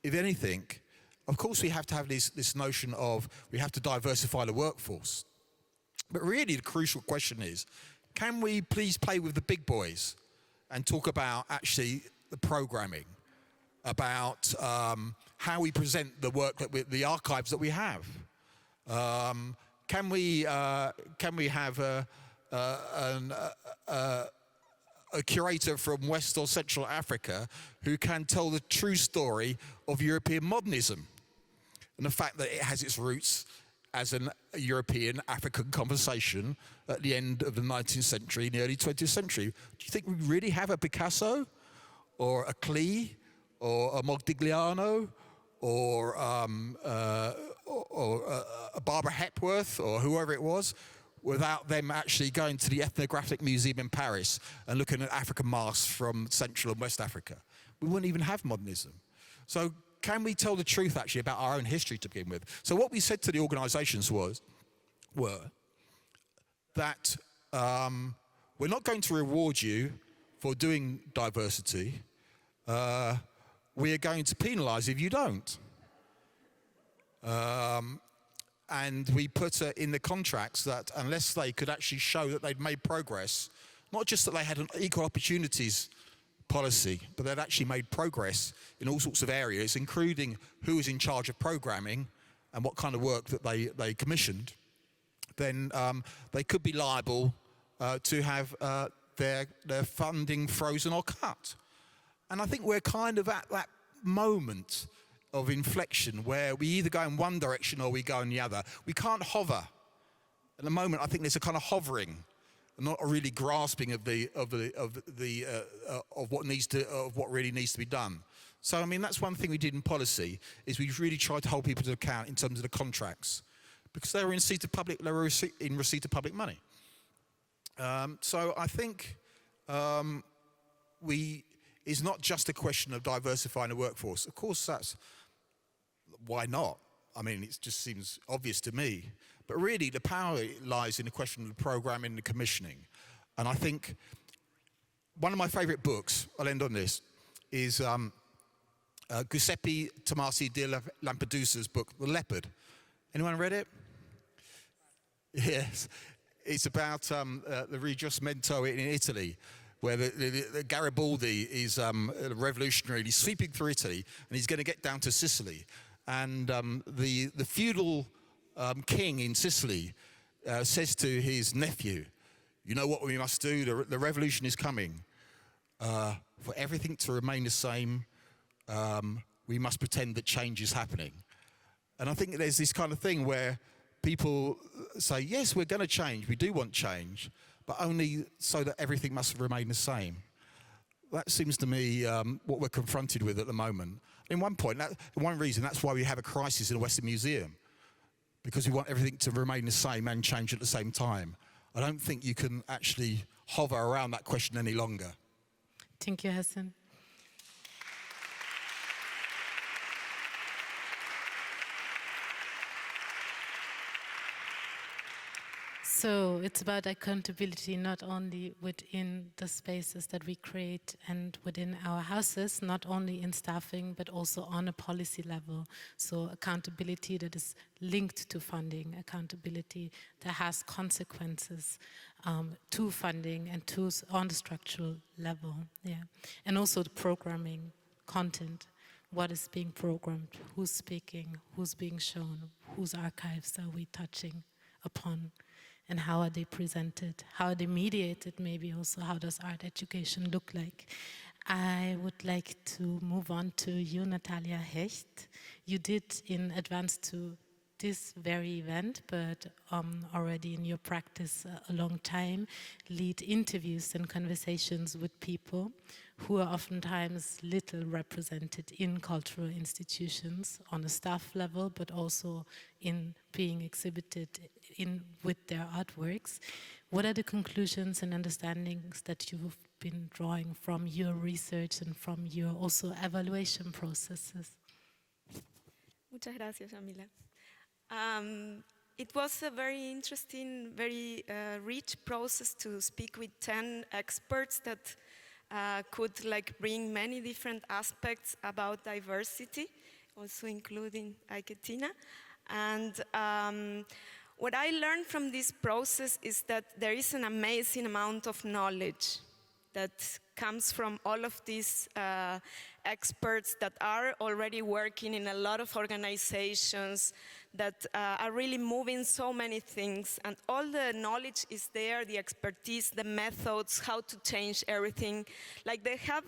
if anything, of course we have to have this notion of we have to diversify the workforce. But really the crucial question is, can we please play with the big boys and talk about actually the programming, about how we present the work, the archives that we have? Can we have a curator from West or Central Africa who can tell the true story of European modernism and the fact that it has its roots as a European-African conversation at the end of the 19th century and the early 20th century? Do you think we really have a Picasso or a Klee or a Modigliano or a Barbara Hepworth or whoever it was, without them actually going to the Ethnographic Museum in Paris and looking at African masks from Central and West Africa? We wouldn't even have modernism. So can we tell the truth actually about our own history to begin with? So what we said to the organisations were that we're not going to reward you for doing diversity. We are going to penalise if you don't. And we put in the contracts that unless they could actually show that they'd made progress, not just that they had an equal opportunities policy, but they'd actually made progress in all sorts of areas, including who was in charge of programming and what kind of work that they commissioned, then they could be liable to have their funding frozen or cut. And I think we're kind of at that moment of inflection where we either go in one direction or we go in the other. We can't hover. At the moment, I think there's a kind of hovering, not a really grasping of what really needs to be done. So I mean, that's one thing we did in policy, is we really tried to hold people to account in terms of the contracts, because they were in receipt of public money. So I think it's not just a question of diversifying the workforce. Of course, why not? I mean, it just seems obvious to me. But really, the power lies in the question of the programming and the commissioning. And I think one of my favourite books, I'll end on this, is Giuseppe Tomasi di Lampedusa's book, The Leopard. Anyone read it? Yes. It's about the Risorgimento in Italy, where the Garibaldi is a revolutionary. He's sweeping through Italy, and he's going to get down to Sicily. And the feudal king in Sicily says to his nephew, you know what we must do? The revolution is coming. For everything to remain the same, we must pretend that change is happening. And I think there's this kind of thing where people say, yes, we're going to change. We do want change, but only so that everything must remain the same. That seems to me what we're confronted with at the moment. In one reason, that's why we have a crisis in the Western Museum, because we want everything to remain the same and change at the same time. I don't think you can actually hover around that question any longer. Thank you, Hassan. So it's about accountability not only within the spaces that we create and within our houses, not only in staffing, but also on a policy level. So accountability that is linked to funding, accountability that has consequences to funding and on the structural level. Yeah, and also the programming, content. What is being programmed? Who's speaking? Who's being shown? Whose archives are we touching upon? And how are they presented? How are they mediated? Maybe also, how does art education look like? I would like to move on to you, Natalia Hecht. You did, in advance to this very event, but already in your practice a long time, lead interviews and conversations with people who are oftentimes little represented in cultural institutions on a staff level, but also in being exhibited with their artworks. What are the conclusions and understandings that you've been drawing from your research and from your also evaluation processes? Muchas gracias, Jamila. It was a very interesting, very rich process to speak with 10 experts that could bring many different aspects about diversity also including Iketina. And what I learned from this process is that there is an amazing amount of knowledge that comes from all of these experts that are already working in a lot of organizations that are really moving so many things, and all the knowledge is there, the expertise, the methods, how to change everything. Like, they have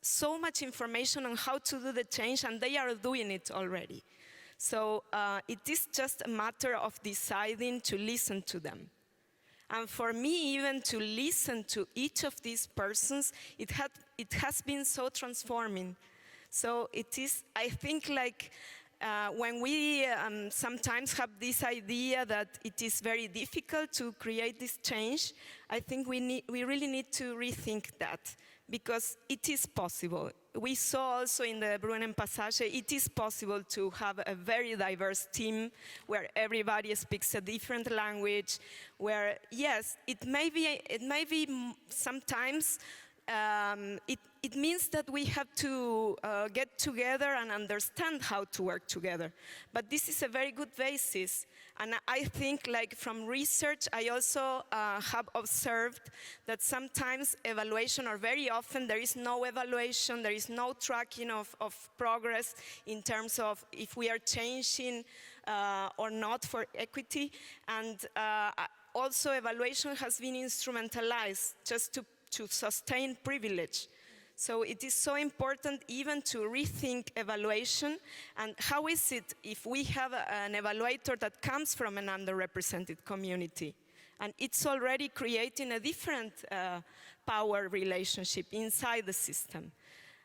so much information on how to do the change, and they are doing it already. So it is just a matter of deciding to listen to them. And for me, even to listen to each of these persons, it has been so transforming. So it is, I think, like when we sometimes have this idea that it is very difficult to create this change, I think we really need to rethink that, because it is possible. We saw also in the Brunnen Passage, it is possible to have a very diverse team where everybody speaks a different language, where, yes, it may be sometimes, it means that we have to get together and understand how to work together. But this is a very good basis. And I think, like, from research, I also have observed that sometimes evaluation, or very often, there is no evaluation, there is no tracking of progress in terms of if we are changing or not for equity. And also evaluation has been instrumentalized just to sustain privilege. So it is so important even to rethink evaluation, and how is it if we have an evaluator that comes from an underrepresented community, and it's already creating a different power relationship inside the system.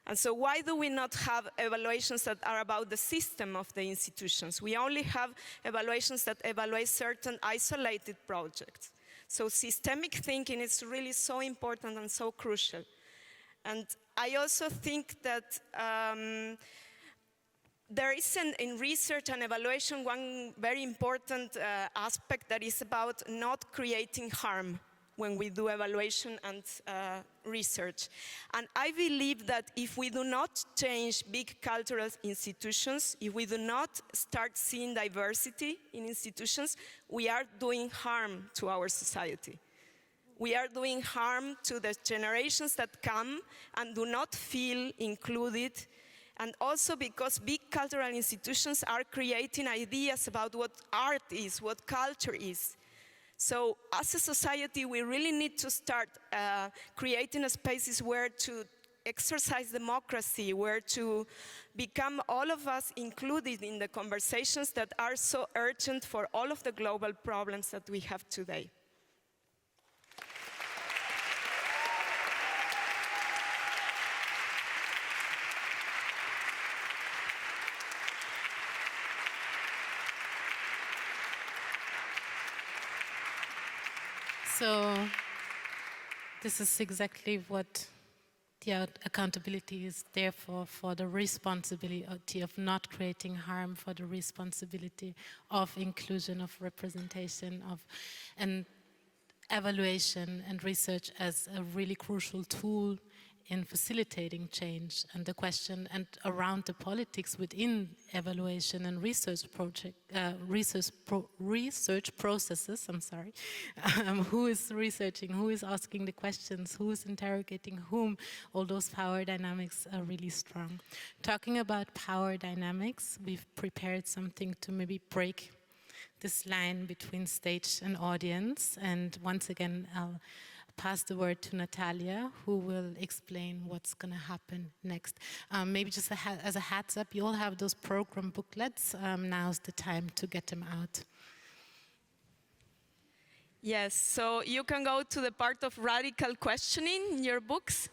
And so why do we not have evaluations that are about the system of the institutions? We only have evaluations that evaluate certain isolated projects. So systemic thinking is really so important and so crucial. And I also think that there is in research and evaluation one very important aspect that is about not creating harm when we do evaluation and research. And I believe that if we do not change big cultural institutions, if we do not start seeing diversity in institutions, we are doing harm to our society. We are doing harm to the generations that come and do not feel included, and also because big cultural institutions are creating ideas about what art is, what culture is. So as a society, we really need to start creating spaces where to exercise democracy, where to become all of us included in the conversations that are so urgent for all of the global problems that we have today. So this is exactly what the accountability is there for the responsibility of not creating harm, for the responsibility of inclusion, of representation, and evaluation and research as a really crucial tool in facilitating change, and the question and around the politics within evaluation and research processes. I'm sorry, who is researching, who is asking the questions, who is interrogating whom? All those power dynamics are really strong. Talking about power dynamics, we've prepared something to maybe break this line between stage and audience. And once again, I'll pass the word to Natalia, who will explain what's going to happen next. Maybe just as a heads up, you all have those program booklets. Now's the time to get them out. Yes, so you can go to the part of radical questioning in your books.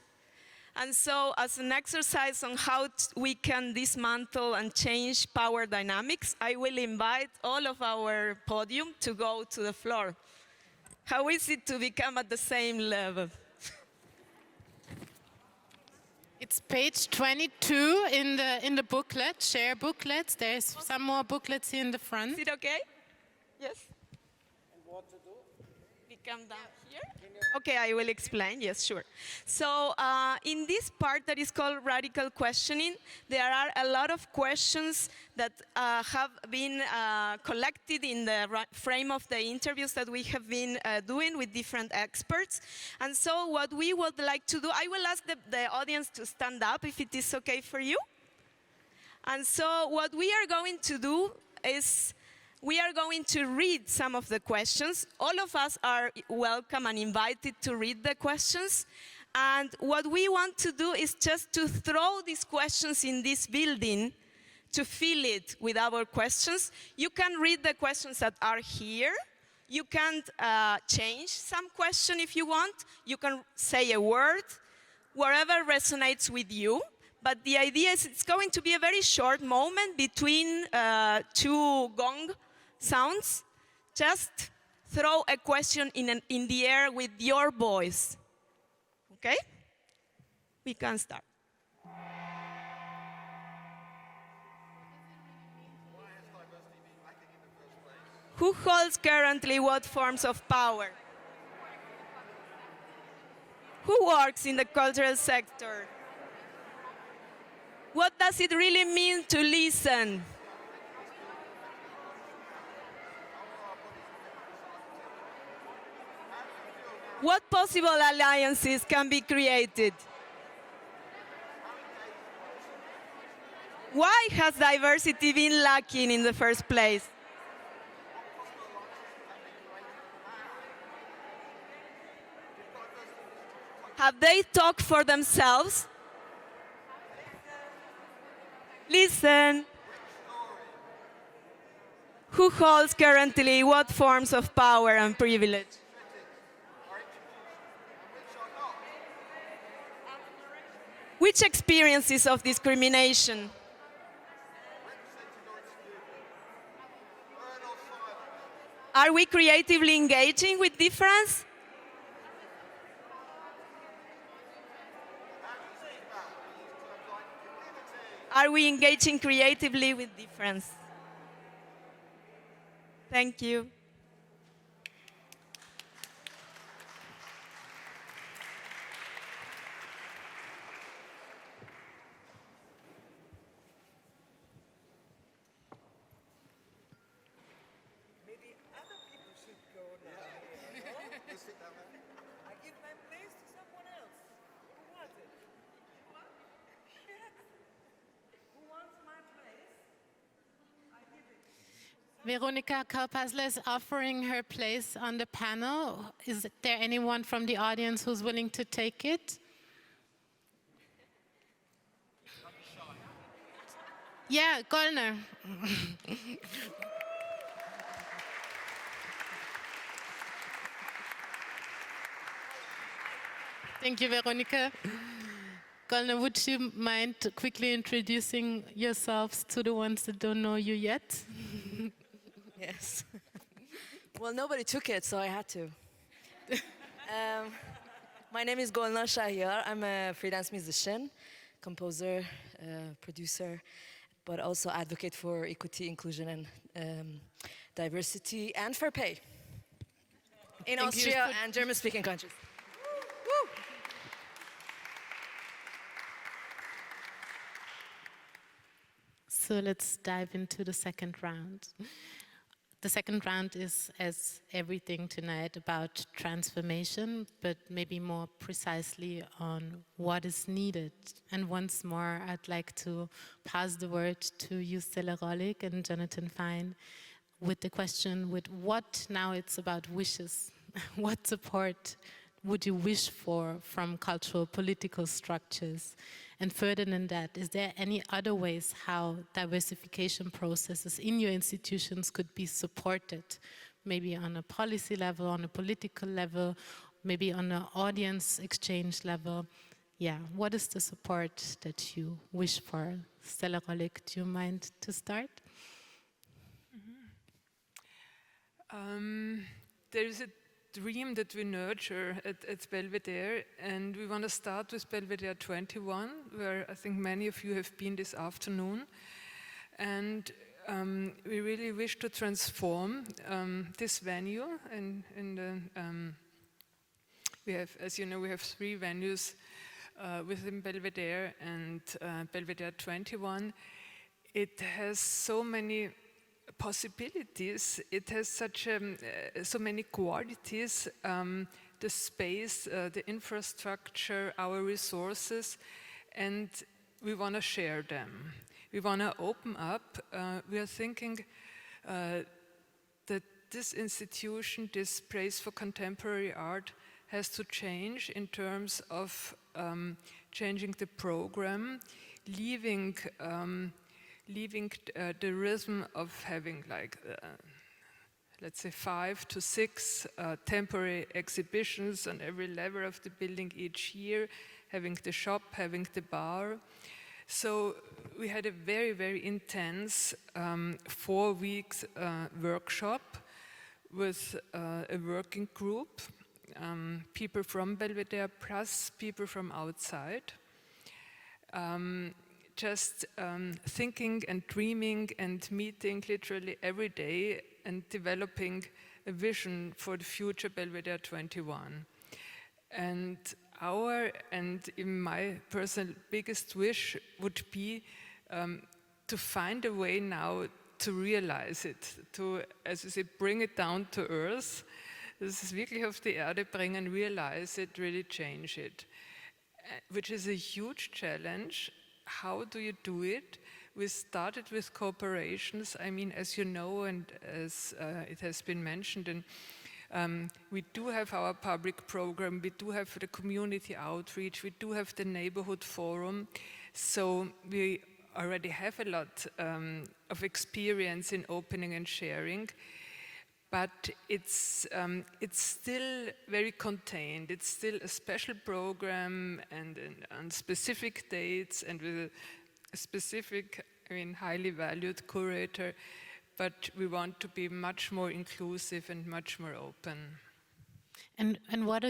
And so as an exercise on how we can dismantle and change power dynamics, I will invite all of our podium to go to the floor. How is it to become at the same level? It's page 22 in the booklet, share booklets. There's some more booklets here in the front. Is it okay? Yes. And what to do? we come down here? Okay, I will explain. Yes, sure. So in this part that is called radical questioning, there are a lot of questions that have been collected in the frame of the interviews that we have been doing with different experts. And so what we would like to do, I will ask the audience to stand up if it is okay for you. And so what we are going to do is we are going to read some of the questions. All of us are welcome and invited to read the questions. And what we want to do is just to throw these questions in this building to fill it with our questions. You can read the questions that are here. You can change some question if you want. You can say a word, whatever resonates with you. But the idea is it's going to be a very short moment between two gong sounds. Just throw a question in the air with your voice. Okay? We can start. Who holds currently what forms of power? Who works in the cultural sector? What does it really mean to listen? What possible alliances can be created? Why has diversity been lacking in the first place? Have they talked for themselves? Listen. Who holds currently what forms of power and privilege? Which experiences of discrimination? Are we creatively engaging with difference? Are we engaging creatively with difference? Thank you. Veronica Karpasler is offering her place on the panel. Is there anyone from the audience who's willing to take it? Yeah, Gollner. Thank you, Veronica. Gollner, would you mind quickly introducing yourselves to the ones that don't know you yet? Yes. Well, nobody took it, so I had to. My name is Golnar Shahyar. I'm a freelance musician, composer, producer, but also advocate for equity, inclusion, and diversity, and fair pay in Austria and German-speaking countries. Woo! So let's dive into the second round. The second round is, as everything tonight, about transformation, but maybe more precisely on what is needed. And once more, I'd like to pass the word to you, Stella Rollig and Jonathan Fine, with the question, with what now it's about wishes. What support would you wish for from cultural political structures? And further than that, is there any other ways how diversification processes in your institutions could be supported? Maybe on a policy level, on a political level, maybe on an audience exchange level. Yeah, what is the support that you wish for? Stella Rollig, do you mind to start? There is a dream that we nurture at Belvedere, and we want to start with Belvedere 21, where I think many of you have been this afternoon. And we really wish to transform this venue. We have, as you know, we have 3 venues within Belvedere and Belvedere 21. It has so many possibilities. It has so many qualities. The space, the infrastructure, our resources, and we want to share them. We want to open up. We are thinking that this institution, this place for contemporary art, has to change in terms of changing the program, leaving the rhythm of having like let's say 5 to 6 temporary exhibitions on every level of the building each year, having the shop, having the bar. So we had a very, very intense 4 weeks workshop with a working group, people from Belvedere plus people from outside. Just thinking and dreaming and meeting literally every day and developing a vision for the future Belvedere 21. And in my personal biggest wish would be to find a way now to realize it, to, as you say, bring it down to earth. Das ist wirklich auf die Erde bringen, realize it, really change it, which is a huge challenge. How do you do it? We started with cooperations. I mean, as you know, and as it has been mentioned, and we do have our public program, we do have the community outreach, we do have the neighborhood forum. So we already have a lot of experience in opening and sharing. But it's still very contained. It's still a special program and on specific dates and with a specific, highly valued curator. But we want to be much more inclusive and much more open. And what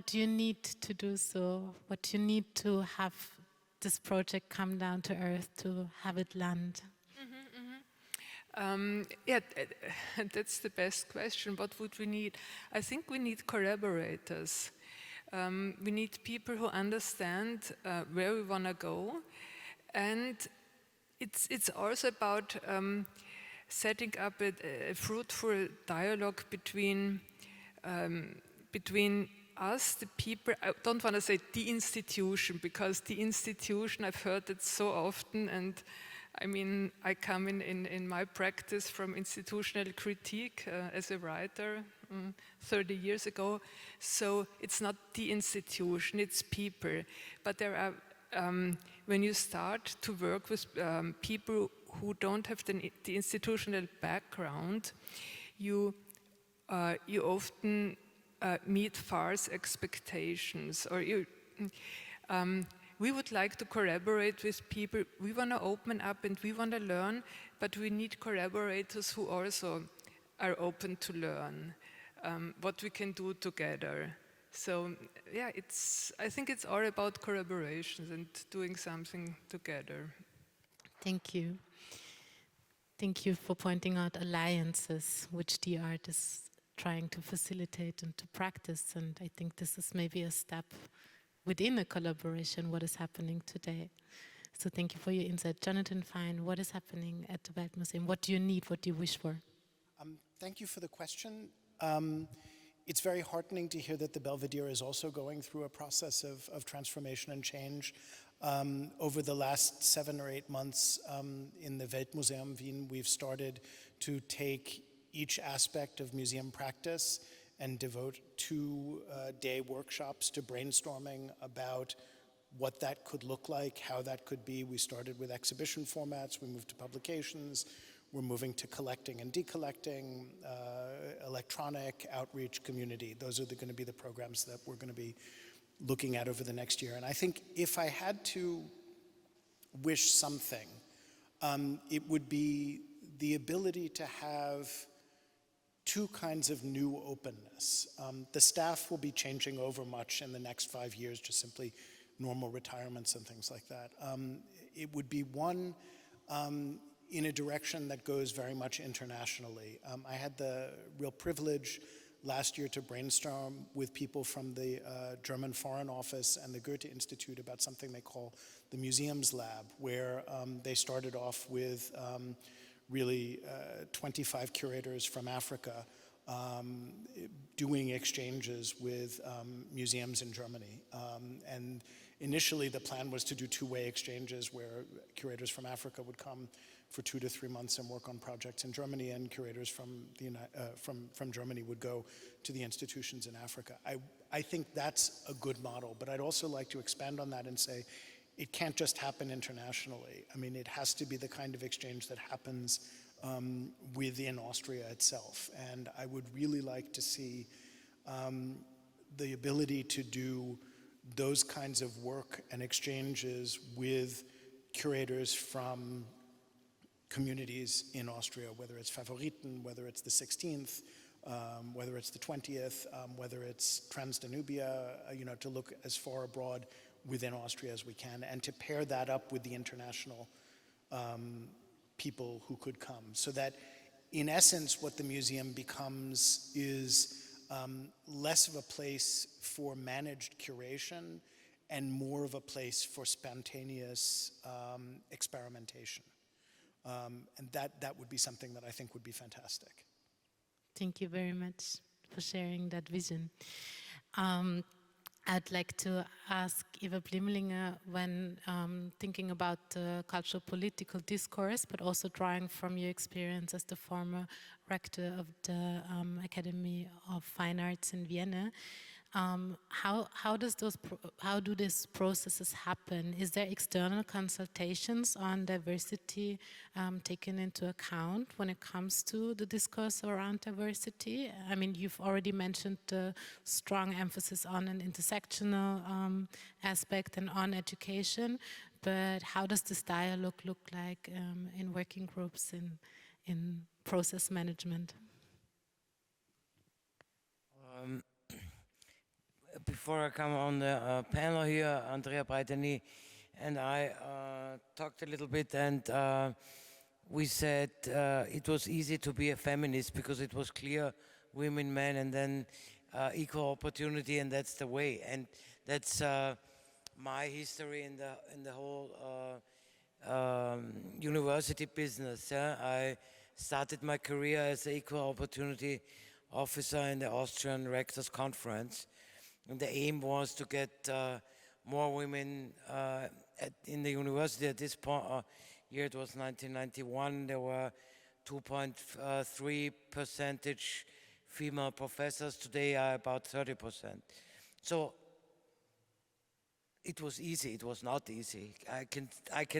do you need to do so? What do you need to have this project come down to earth, to have it land? That's the best question. What would we need? I think we need collaborators. We need people who understand where we want to go. And it's also about setting up a fruitful dialogue between us, the people. I don't want to say the institution, because the institution, I've heard it so often, and I come in my practice from institutional critique as a writer 30 years ago. So it's not the institution, it's people. But there are, when you start to work with people who don't have the institutional background, you often meet false expectations, or we would like to collaborate with people. We want to open up and we want to learn, but we need collaborators who also are open to learn what we can do together. So I think it's all about collaborations and doing something together. Thank you. Thank you for pointing out alliances, which the art is trying to facilitate and to practice. And I think this is maybe a step within a collaboration, what is happening today. So thank you for your insight. Jonathan Fine, what is happening at the Weltmuseum? What do you need? What do you wish for? Thank you for the question. It's very heartening to hear that the Belvedere is also going through a process of transformation and change. Over the last 7 or 8 months in the Weltmuseum Wien, we've started to take each aspect of museum practice and devote 2-day workshops to brainstorming about what that could look like, how that could be. We started with exhibition formats, we moved to publications, we're moving to collecting and decollecting, electronic, outreach, community. Those are going to be the programs that we're going to be looking at over the next year. And I think if I had to wish something, it would be the ability to have 2 kinds of new openness. The staff will be changing over much in the next 5 years, just simply normal retirements and things like that. It would be one, in a direction that goes very much internationally. I had the real privilege last year to brainstorm with people from the German Foreign Office and the Goethe Institute about something they call the Museums Lab, where they started off with really 25 curators from Africa doing exchanges with museums in Germany. And initially the plan was to do two-way exchanges where curators from Africa would come for 2 to 3 months and work on projects in Germany, and curators from Germany would go to the institutions in Africa. I think that's a good model, but I'd also like to expand on that and say it can't just happen internationally. I mean, it has to be the kind of exchange that happens within Austria itself. And I would really like to see the ability to do those kinds of work and exchanges with curators from communities in Austria, whether it's Favoriten, whether it's the 16th, whether it's the 20th, whether it's Transdanubia, to look as far abroad within Austria as we can, and to pair that up with the international people who could come. So that, in essence, what the museum becomes is less of a place for managed curation and more of a place for spontaneous experimentation. And that would be something that I think would be fantastic. Thank you very much for sharing that vision. I'd like to ask Eva Blimlinger, when thinking about the cultural political discourse, but also drawing from your experience as the former rector of the Academy of Fine Arts in Vienna, how do these processes happen? Is there external consultations on diversity taken into account when it comes to the discourse around diversity? I mean, you've already mentioned the strong emphasis on an intersectional aspect and on education, but how does this dialogue look like in working groups, in process management? Before I come on the panel here, Andrea Breiteny and I talked a little bit, and we said it was easy to be a feminist because it was clear women, men, and then equal opportunity, and that's the way. And that's my history in the whole university business. I started my career as an equal opportunity officer in the Austrian Rectors Conference. And the aim was to get more women in the university. At this point, year it was 1991, there were 2.3% female professors. Today are about 30%. So it was easy. It was not easy. I can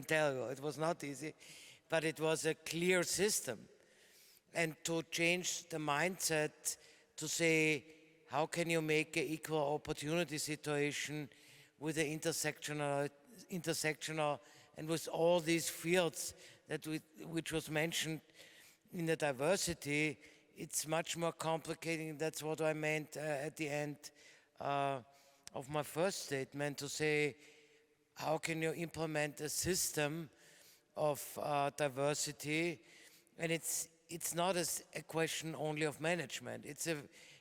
tell you, it was not easy, but it was a clear system. And to change the mindset to say, how can you make an equal opportunity situation with the intersectional and with all these fields that which was mentioned in the diversity, it's much more complicated. That's what I meant at the end of my first statement, to say, how can you implement a system of diversity? And it's not a question only of management. It's a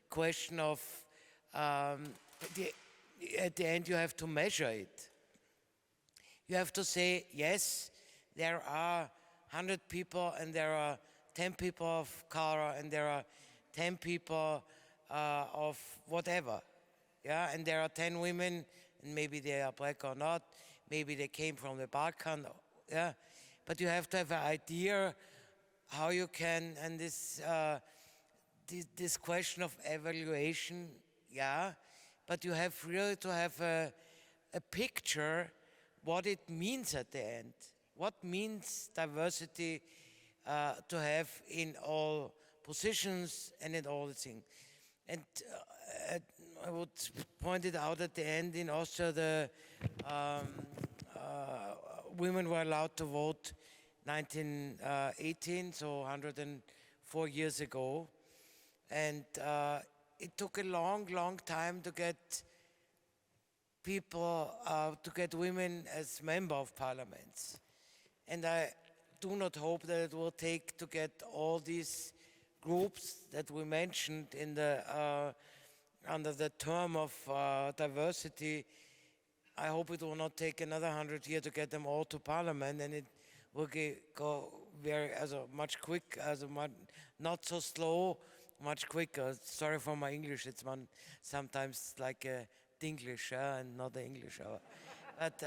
question of, at the end you have to measure it. You have to say, yes, there are 100 people and there are 10 people of color and there are 10 people of whatever. Yeah, and there are 10 women, and maybe they are black or not, maybe they came from the Balkan, yeah. But you have to have an idea how you can, and this question of evaluation, yeah, but you have really to have a picture what it means at the end. What means diversity to have in all positions and in all the things. And I would point it out at the end, in Austria the women were allowed to vote 1918, so 104 years ago. And it took a long, long time to get people, to get women as member of parliaments. And do not hope that it will take to get all these groups that we mentioned in the under the term of diversity. I hope it will not take another 100 years to get them all to Parliament, and it will go very much quick, not so slow, much quicker. Sorry for my English; it's sometimes like a Dinglish and not the English. But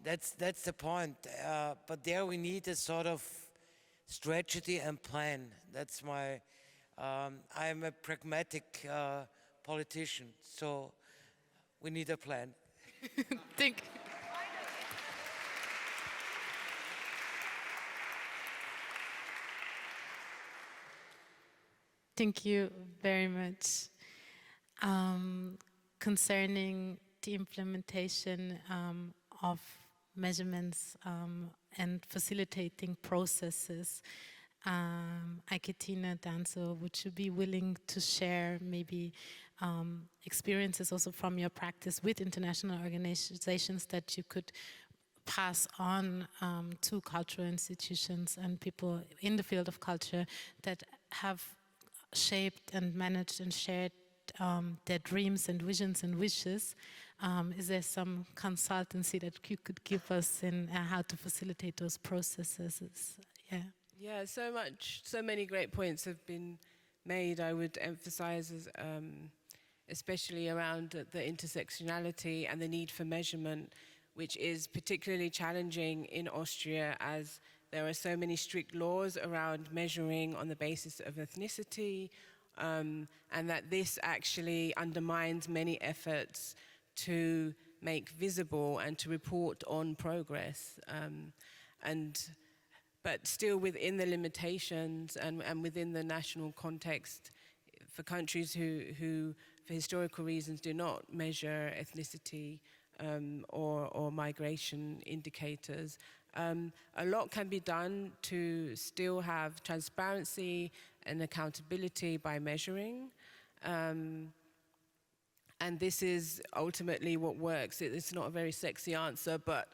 that's the point. But there we need a sort of strategy and plan. That's my. I'm a pragmatic politician, so we need a plan. Thank you very much. Concerning the implementation of measurements and facilitating processes, Iketina, Danzo, would you be willing to share maybe experiences also from your practice with international organizations that you could pass on to cultural institutions and people in the field of culture that have shaped and managed and shared their dreams and visions and wishes? Is there some consultancy that you could give us in how to facilitate those processes? Yeah, so many great points have been made. I would emphasize, especially around the intersectionality and the need for measurement, which is particularly challenging in Austria, as there are so many strict laws around measuring on the basis of ethnicity, and that this actually undermines many efforts to make visible and to report on progress. But still within the limitations and within the national context, for countries who for historical reasons, do not measure ethnicity or migration indicators, a lot can be done to still have transparency and accountability by measuring. And this is ultimately what works. It's not a very sexy answer, but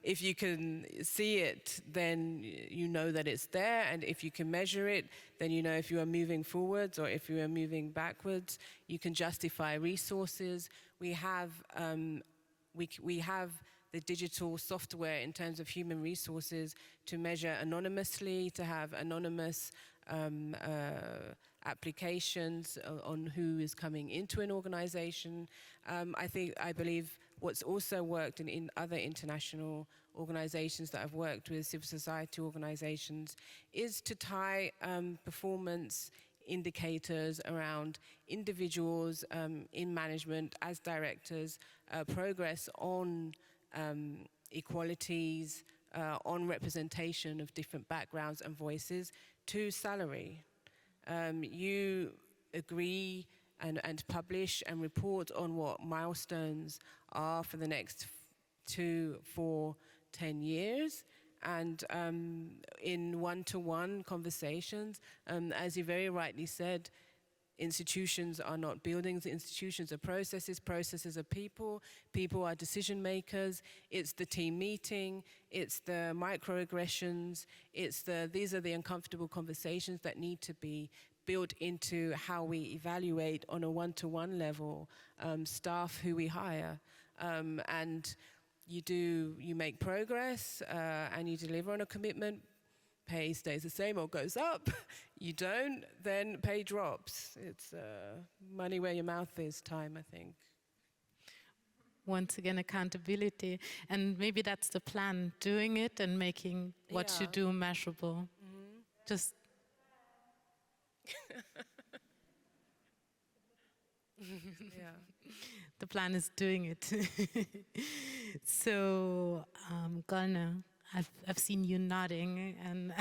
if you can see it, then you know that it's there. And if you can measure it, then you know if you are moving forwards or if you are moving backwards. You can justify resources. We have the digital software in terms of human resources to measure anonymously, to have anonymous applications on who is coming into an organization. I believe what's also worked in other international organizations that I've worked with, civil society organizations, is to tie performance indicators around individuals in management as directors, progress on equalities, on representation of different backgrounds and voices, to salary. You agree and publish and report on what milestones are for the next 2, 4, 10 years. And in one-to-one conversations, as you very rightly said, institutions are not buildings, institutions are processes, processes are people, people are decision makers, it's the team meeting, it's the microaggressions, these are the uncomfortable conversations that need to be built into how we evaluate on a one-to-one level staff who we hire. And you make progress and you deliver on a commitment. Pay stays the same or goes up. You don't, then pay drops. It's money where your mouth is time, I think. Once again, accountability. And maybe that's the plan, doing it and making what you do measurable. Mm-hmm. Just... The plan is doing it. So, Golna, I've seen you nodding and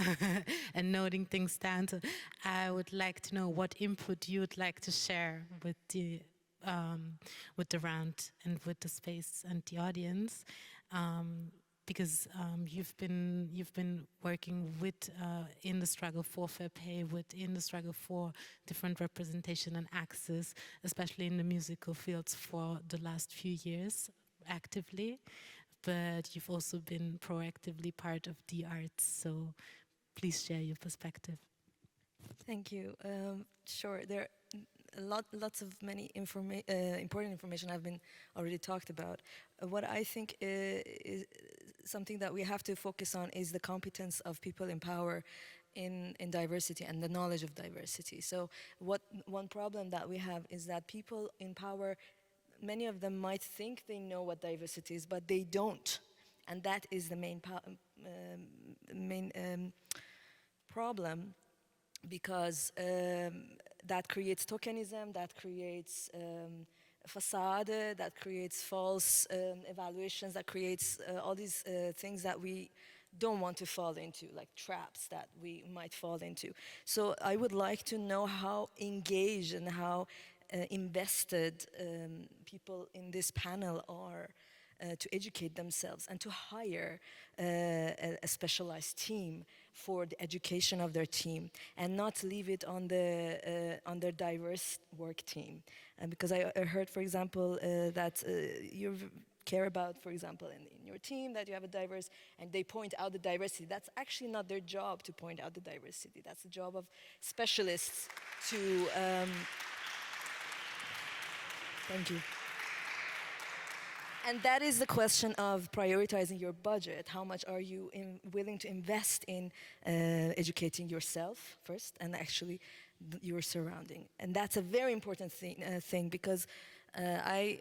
and noting things down. So I would like to know what input you would like to share with the round and with the space and the audience, because you've been working with in the struggle for fair pay, within the struggle for different representation and access, especially in the musical fields for the last few years, actively. but you've also been proactively part of the arts, so please share your perspective. Thank you. Sure, there are lots of many important information have been already talked about. What I think is something that we have to focus on is the competence of people in power in diversity and the knowledge of diversity. So one problem that we have is that people in power, many of them might think they know what diversity is, but they don't. And that is the main problem, because that creates tokenism, that creates facade, that creates false evaluations, that creates all these things that we don't want to fall into, like traps that we might fall into. So I would like to know how engaged and how invested people in this panel are to educate themselves and to hire a specialized team for the education of their team, and not leave it on their diverse work team. And because I heard, for example, that you care about, for example, in your team that you have a diverse, and they point out the diversity. That's actually not their job to point out the diversity. That's the job of specialists to. Thank you. And that is the question of prioritizing your budget. How much are you willing to invest in educating yourself first, and actually your surrounding? And that's a very important thing because I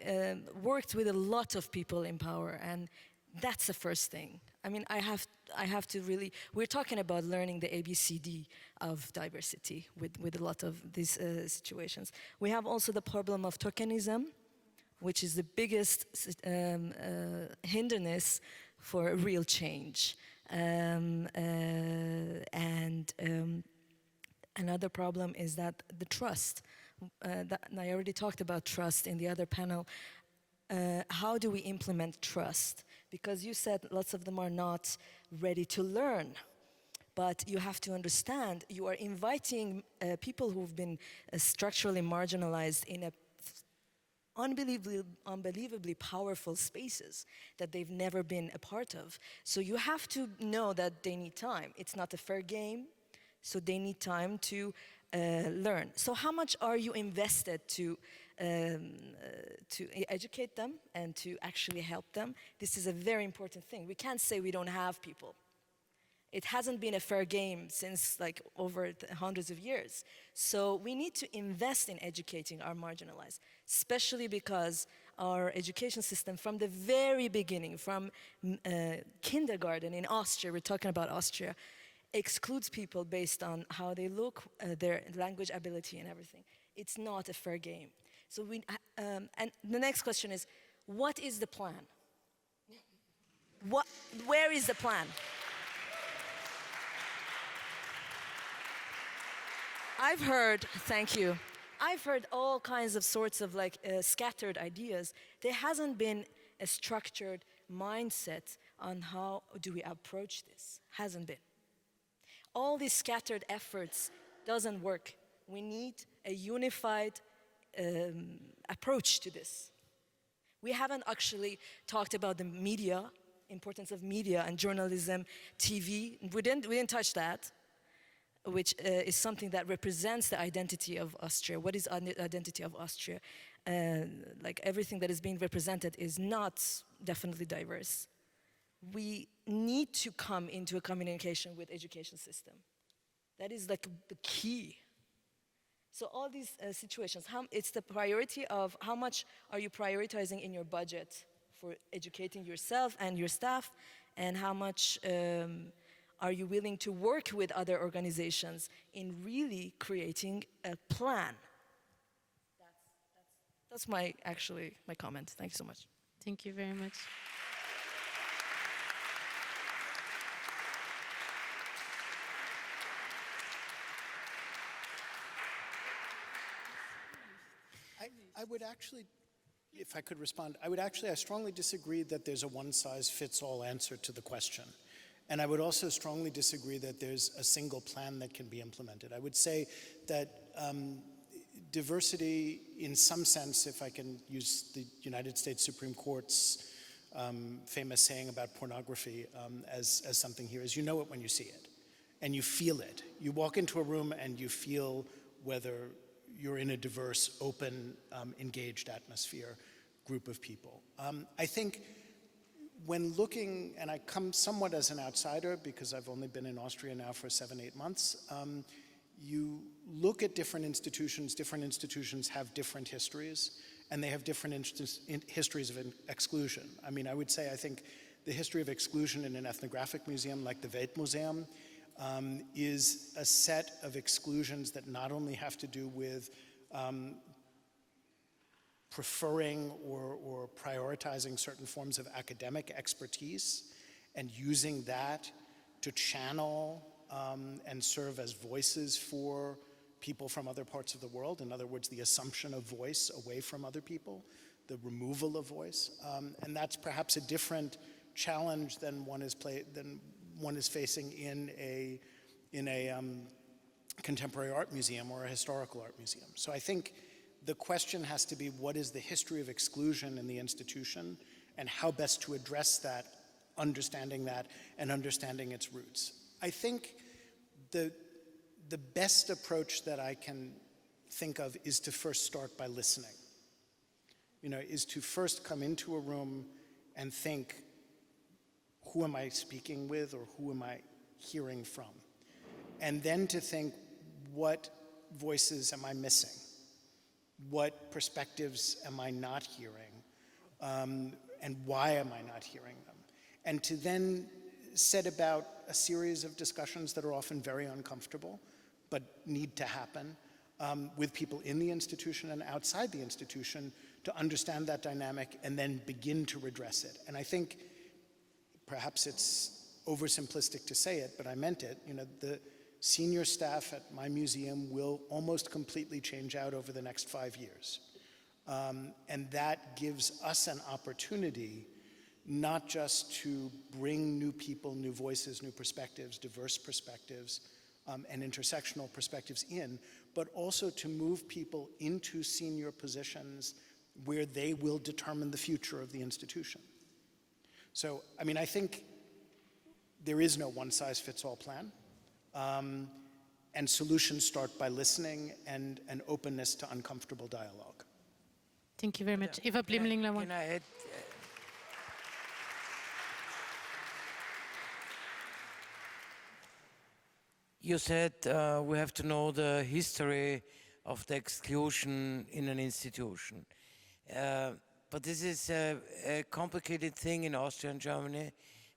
worked with a lot of people in power, and that's the first thing. I mean, I have to really, we're talking about learning the ABCD of diversity with a lot of these situations. We have also the problem of tokenism, which is the biggest hindrance for real change. Another problem is that the trust. And I already talked about trust in the other panel. How do we implement trust? Because you said lots of them are not ready to learn. But you have to understand, you are inviting people who've been structurally marginalized in a unbelievably powerful spaces that they've never been a part of. So you have to know that they need time. It's not a fair game, so they need time to learn. So how much are you invested to educate them and to actually help them? This is a very important thing. We can't say we don't have people. It hasn't been a fair game since like over hundreds of years. So we need to invest in educating our marginalized, especially because our education system from the very beginning, from kindergarten in Austria, we're talking about Austria, excludes people based on how they look, their language ability and everything. It's not a fair game. So and the next question is, what is the plan? Where is the plan? I've heard, thank you. I've heard all kinds of sorts of like scattered ideas. There hasn't been a structured mindset on how do we approach this. Hasn't been. All these scattered efforts doesn't work. We need a unified approach to this. We haven't actually talked about the media, importance of media and journalism, TV. We didn't touch that, which is something that represents the identity of Austria. What is the identity of Austria? Like everything that is being represented is not definitely diverse. We need to come into a communication with education system. That is like the key. So all these situations, it's the priority of how much are you prioritizing in your budget for educating yourself and your staff, and how much are you willing to work with other organizations in really creating a plan? That's my comment. Thank you so much. Thank you very much. I would actually, if I could respond, I strongly disagree that there's a one-size-fits-all answer to the question. And I would also strongly disagree that there's a single plan that can be implemented. I would say that diversity, in some sense, if I can use the United States Supreme Court's famous saying about pornography as something here is you know it when you see it, and you feel it. You walk into a room and you feel whether you're in a diverse, open, engaged atmosphere, group of people. I think when looking, and I come somewhat as an outsider because I've only been in Austria now for 7-8 months, you look at different institutions have different histories, and they have different histories of exclusion. I mean, I would say I think the history of exclusion in an ethnographic museum like the Weltmuseum is a set of exclusions that not only have to do with preferring or prioritizing certain forms of academic expertise and using that to channel and serve as voices for people from other parts of the world. In other words, the assumption of voice away from other people, the removal of voice. And that's perhaps a different challenge than one is facing in a contemporary art museum or a historical art museum. So I think the question has to be, what is the history of exclusion in the institution, and how best to address that, and understanding its roots. I think the best approach that I can think of is to first start by listening. Is to first come into a room and think, who am I speaking with, or who am I hearing from? And then to think, what voices am I missing? What perspectives am I not hearing? And why am I not hearing them? And to then set about a series of discussions that are often very uncomfortable, but need to happen with people in the institution and outside the institution to understand that dynamic and then begin to redress it. And I think perhaps it's oversimplistic to say it, but I meant it. The senior staff at my museum will almost completely change out over the next 5 years. And that gives us an opportunity not just to bring new people, new voices, new perspectives, diverse perspectives, and intersectional perspectives in, but also to move people into senior positions where they will determine the future of the institution. So, I mean, I think there is no one-size-fits-all plan, and solutions start by listening and an openness to uncomfortable dialogue. Thank you very much. Eva Blimling-Lawon. Can I add? You said we have to know the history of the exclusion in an institution. But this is a complicated thing in Austria and Germany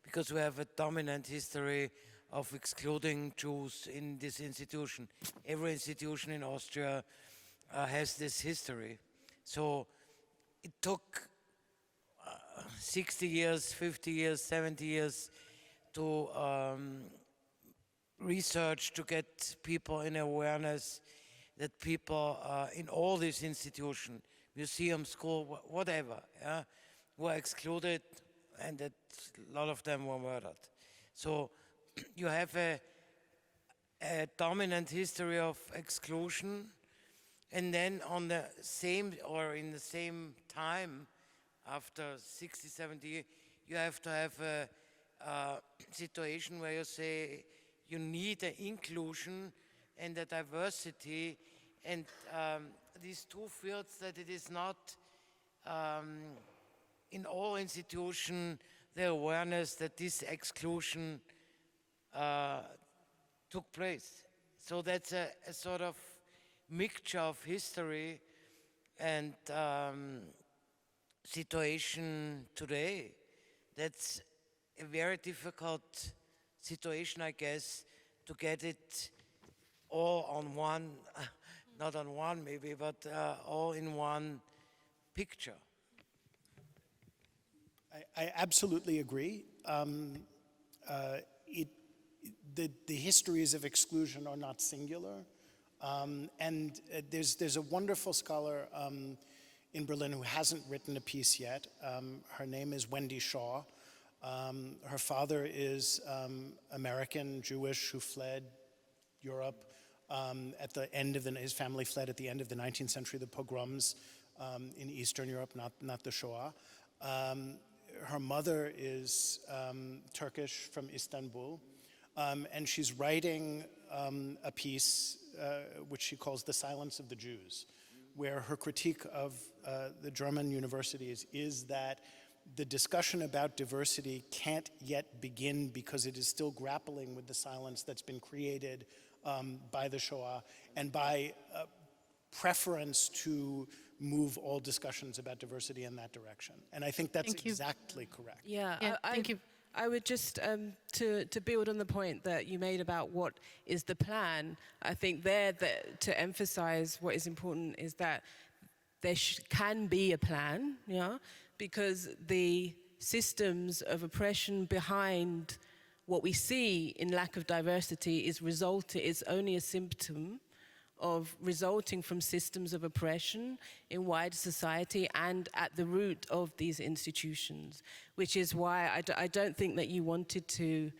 because we have a dominant history of excluding Jews in this institution. Every institution in Austria has this history. So it took 60 years, 50 years, 70 years to research to get people in awareness that people in all these institutions, museum, school, whatever, were excluded, and that a lot of them were murdered. So you have a dominant history of exclusion, and then on the same, or in the same time, after 60, 70 years, you have to have a situation where you say you need an inclusion and a diversity, and these two fields that it is not in all institutions the awareness that this exclusion took place. So that's a sort of mixture of history and situation today. That's a very difficult situation, I guess, to get it all on one, not on one maybe, but all in one picture. I absolutely agree. The histories of exclusion are not singular. And there's a wonderful scholar in Berlin who hasn't written a piece yet. Her name is Wendy Shaw. Her father is American, Jewish, who fled Europe at the end of his family fled at the end of the 19th century, the pogroms in Eastern Europe, not the Shoah. her mother is Turkish from Istanbul, and she's writing a piece which she calls The Silence of the Jews, where her critique of the German universities is that the discussion about diversity can't yet begin because it is still grappling with the silence that's been created by the Shoah and by preference to move all discussions about diversity in that direction. And I think that's exactly correct. Yeah, thank you. I would just, to build on the point that you made about what is the plan, I think to emphasize what is important is that there can be a plan, because the systems of oppression behind what we see in lack of diversity is only a symptom of resulting from systems of oppression in wider society and at the root of these institutions, which is why I don't think that you wanted to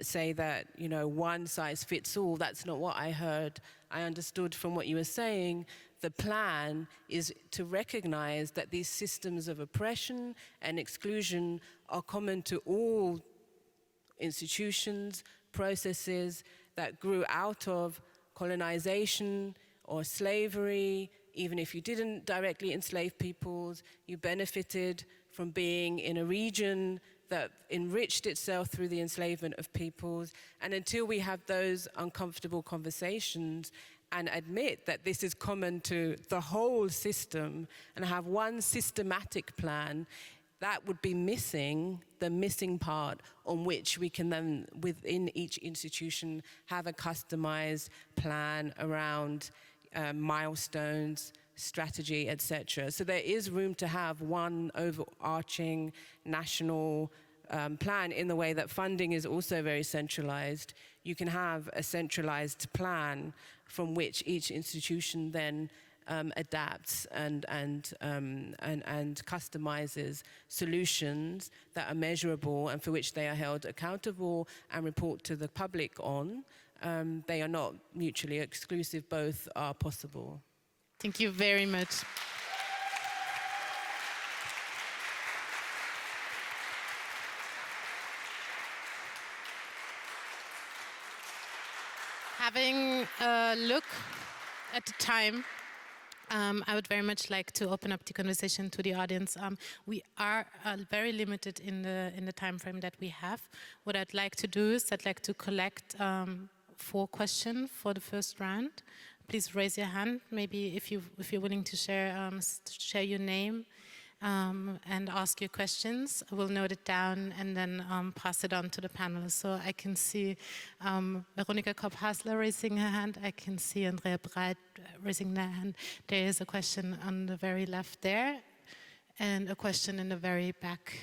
say that, one size fits all. That's not what I heard. I understood from what you were saying, the plan is to recognize that these systems of oppression and exclusion are common to all institutions, processes that grew out of colonization or slavery. Even if you didn't directly enslave peoples, you benefited from being in a region that enriched itself through the enslavement of peoples. And until we have those uncomfortable conversations and admit that this is common to the whole system and have one systematic plan, that would be the missing part on which we can then, within each institution, have a customized plan around milestones, strategy, etc. So there is room to have one overarching national plan in the way that funding is also very centralized. You can have a centralized plan from which each institution then adapts and customizes solutions that are measurable and for which they are held accountable and report to the public on. They are not mutually exclusive, both are possible. Thank you very much. Having a look at the time, I would very much like to open up the conversation to the audience. We are very limited in the time frame that we have. What I'd like to do is I'd like to collect 4 questions for the first round. Please raise your hand. Maybe if you're willing to share your name and ask your questions, I will note it down and then pass it on to the panel. So I can see Veronika Kopp-Hasler raising her hand. I can see Andrea Breit raising their hand. There is a question on the very left there and a question in the very back.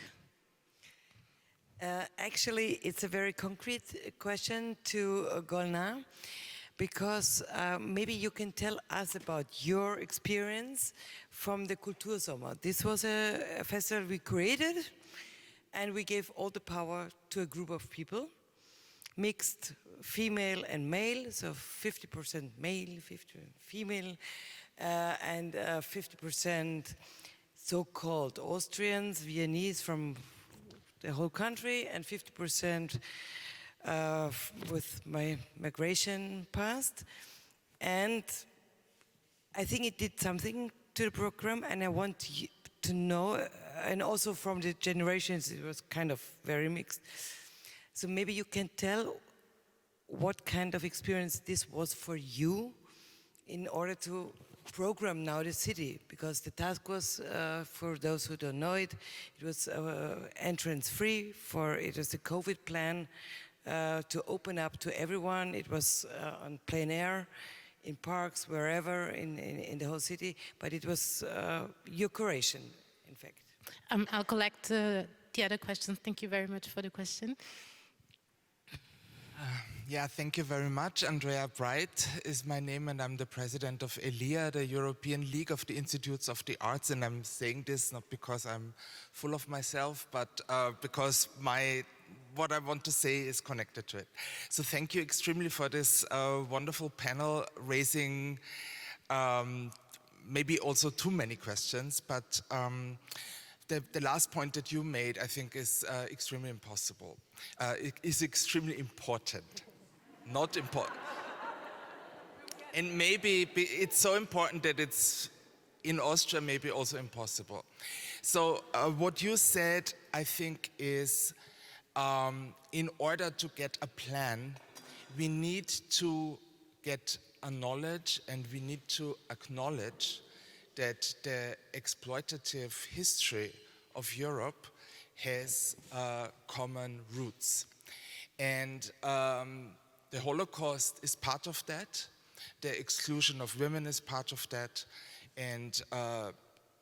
Actually, it's a very concrete question to Golnar, because maybe you can tell us about your experience from the Kultursommer. This was a festival we created, and we gave all the power to a group of people, mixed female and male, so 50% male, 50% female, and 50% so-called Austrians, Viennese from the whole country, and 50% with my migration past. And I think it did something to the program, and I want to know, and also from the generations, it was kind of very mixed. So maybe you can tell what kind of experience this was for you in order to program now the city, because the task was, for those who don't know it, it was entrance free, it was a COVID plan to open up to everyone. It was on plein air, in parks, wherever in the whole city, but it was your curation, in fact. I'll collect the other questions. Thank you very much for the question. Yeah, thank you very much. Andrea Breit is my name, and I'm the president of ELIA, the European League of the Institutes of the Arts. And I'm saying this not because I'm full of myself, but because what I want to say is connected to it. So thank you extremely for this wonderful panel, raising maybe also too many questions, but the last point that you made, I think, is extremely impossible. It is extremely important, not important. And maybe it's so important that it's in Austria maybe also impossible. So what you said, I think, is in order to get a plan, we need to get a knowledge and we need to acknowledge that the exploitative history of Europe has common roots. And the Holocaust is part of that. The exclusion of women is part of that. And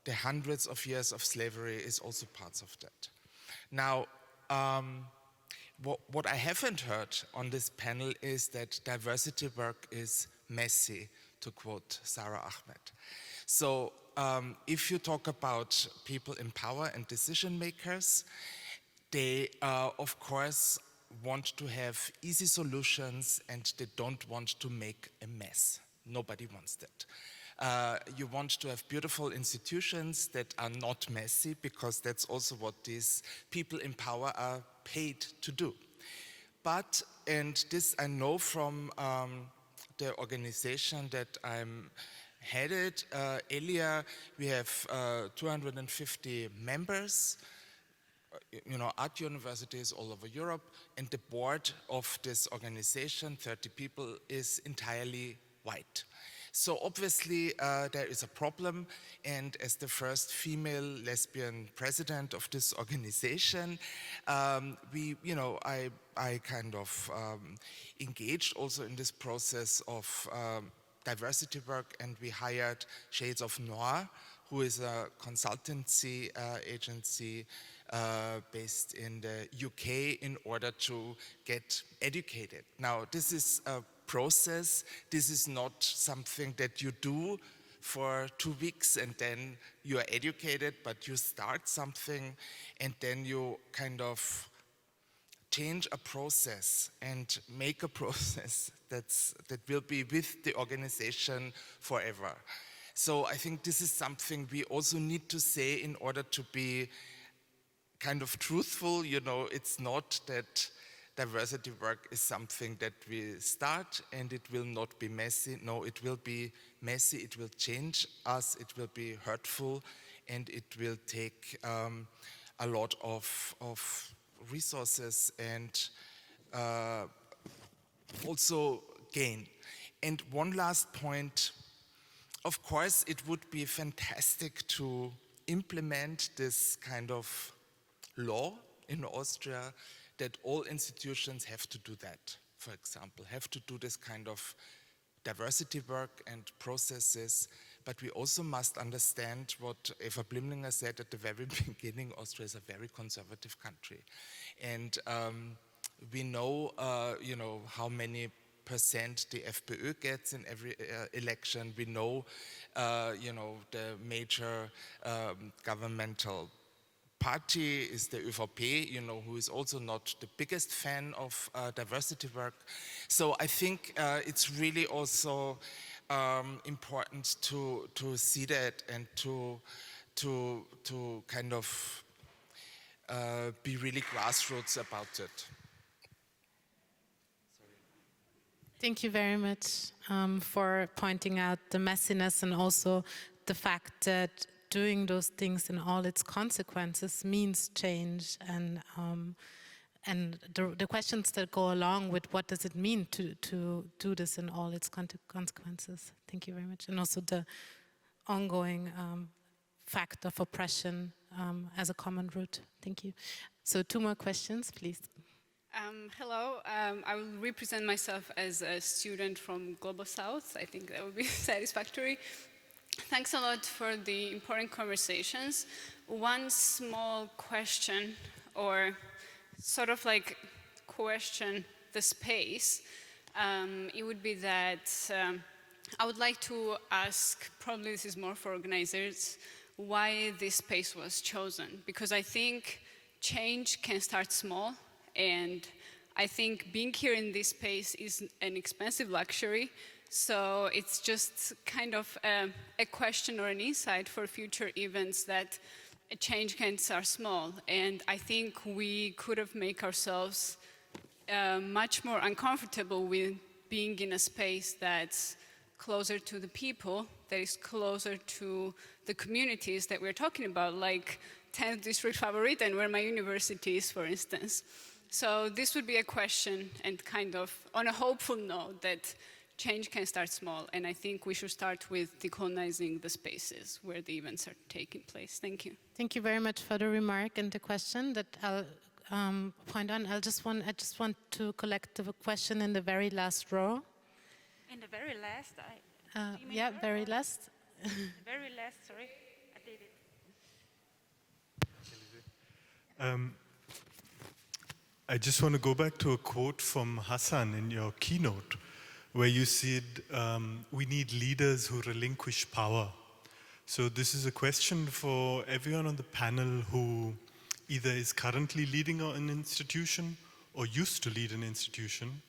the hundreds of years of slavery is also part of that. Now, what I haven't heard on this panel is that diversity work is messy, to quote Sarah Ahmed. So if you talk about people in power and decision makers, they of course want to have easy solutions and they don't want to make a mess. Nobody wants that. You want to have beautiful institutions that are not messy, because that's also what these people in power are paid to do. But, and this I know from the organization that I'm headed, Elia, we have 250 members, art universities all over Europe, and the board of this organization, 30 people, is entirely white. So obviously there is a problem, and as the first female lesbian president of this organization, I kind of engaged also in this process of diversity work, and we hired Shades of Noir, who is a consultancy agency based in the UK, in order to get educated. Now, this is a process. This is not something that you do for 2 weeks and then you are educated, but you start something and then you kind of change a process and make a process that will be with the organization forever. So I think this is something we also need to say in order to be kind of truthful. It's not that diversity work is something that we start and it will not be messy. No, it will be messy, it will change us, it will be hurtful, and it will take a lot of resources and also gain. And one last point, of course, it would be fantastic to implement this kind of law in Austria, that all institutions have to do that, for example, have to do this kind of diversity work and processes. But we also must understand what Eva Blimlinger said at the very beginning: Austria is a very conservative country. And we know, how many percent the FPÖ gets in every election. We know, the major governmental party is the ÖVP, who is also not the biggest fan of diversity work. So I think it's really also important to see that and to kind of be really grassroots about it. Thank you very much for pointing out the messiness and also the fact that doing those things in all its consequences means change, and the questions that go along with what does it mean to do this in all its consequences. Thank you very much. And also the ongoing fact of oppression as a common root. Thank you. So 2 more questions, please. Hello, I will represent myself as a student from Global South. I think that would be satisfactory. Thanks a lot for the important conversations. One small question, or sort of like question the space, it would be that I would like to ask, probably this is more for organizers, why this space was chosen. Because I think change can start small, and I think being here in this space is an expensive luxury. So it's just kind of a question or an insight for future events that a change can start small. And I think we could have made ourselves much more uncomfortable with being in a space that's closer to the people, that is closer to the communities that we're talking about, like 10th District Favoriten, where my university is, for instance. So this would be a question, and kind of on a hopeful note, that change can start small, and I think we should start with decolonizing the spaces where the events are taking place. Thank you. Thank you very much for the remark and the question that I'll point on. I just want to collect the question in the very last row. In the very last, yeah, very last. Very last, sorry, I did it. I just want to go back to a quote from Hassan in your keynote, where you said, we need leaders who relinquish power. So this is a question for everyone on the panel who either is currently leading an institution or used to lead an institution.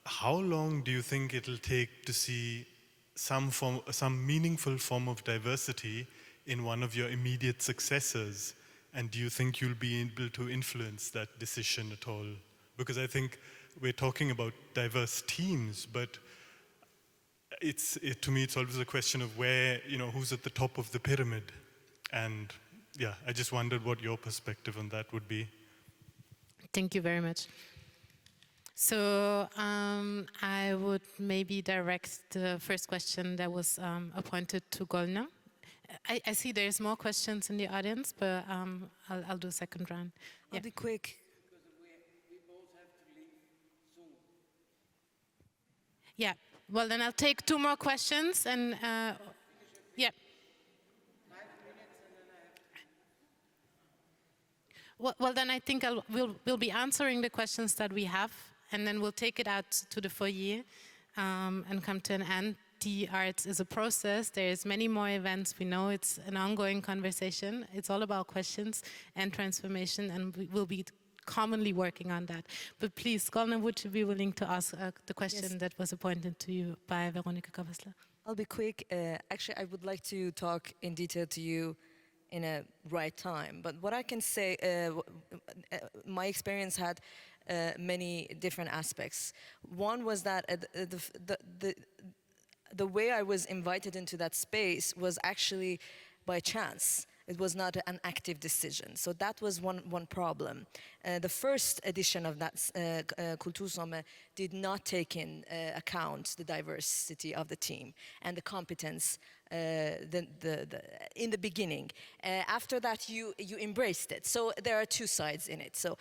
How long do you think it'll take to see some meaningful form of diversity in one of your immediate successors? And do you think you'll be able to influence that decision at all? Because I think we're talking about diverse teams, but to me it's always a question of where, who's at the top of the pyramid. And yeah, I just wondered what your perspective on that would be. Thank you very much. So I would maybe direct the first question that was appointed to Golna. I see there's more questions in the audience, but I'll do a second round. I'll be quick. Yeah, well then I'll take 2 more questions and yeah. Well then I think we'll be answering the questions that we have, and then we'll take it out to the foyer and come to an end. The arts is a process. There's many more events. We know it's an ongoing conversation. It's all about questions and transformation, and we will be commonly working on that. But please, Golna, would you be willing to ask the question that was appointed to you by Veronika Kavasla? I'll be quick. Actually, I would like to talk in detail to you in a right time. But what I can say, my experience had many different aspects. One was that the way I was invited into that space was actually by chance. It was not an active decision. So that was one problem. The first edition of that Kultursommar did not take in account the diversity of the team and the competence in the beginning. After that, you embraced it. So there are 2 sides in it. So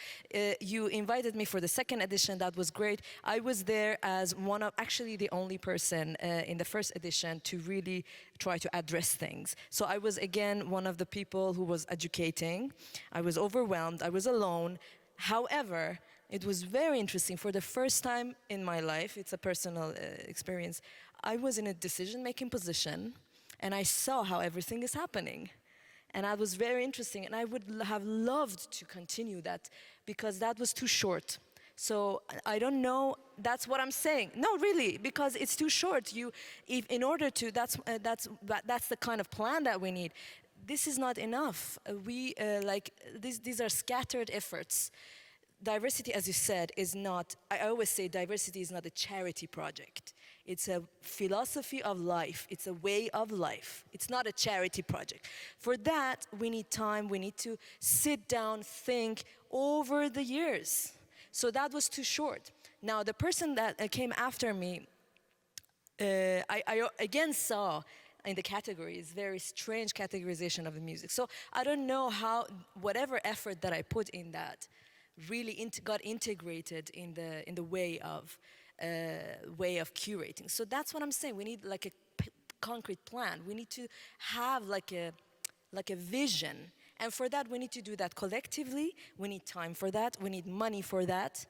you invited me for the second edition. That was great. I was there as one of, actually the only person in the first edition to really try to address things. So I was again one of the people who was educating. I was overwhelmed. I was alone. However, it was very interesting. For the first time in my life, it's a personal experience, I was in a decision-making position, and I saw how everything is happening. And that was very interesting, and I would have loved to continue that, because that was too short. So I don't know, that's what I'm saying. No, really, because it's too short. In order to, that's the kind of plan that we need. This is not enough. These are scattered efforts. Diversity, as you said, is not, I always say diversity is not a charity project. It's a philosophy of life. It's a way of life. It's not a charity project. For that, we need time. We need to sit down, think over the years. So that was too short. Now, the person that came after me, I again saw in the categories, very strange categorization of the music. So I don't know how, whatever effort that I put in that really got integrated in the way of curating. So that's what I'm saying. We need like a concrete plan. We need to have like a vision. And for that, we need to do that collectively. We need time for that. We need money for that.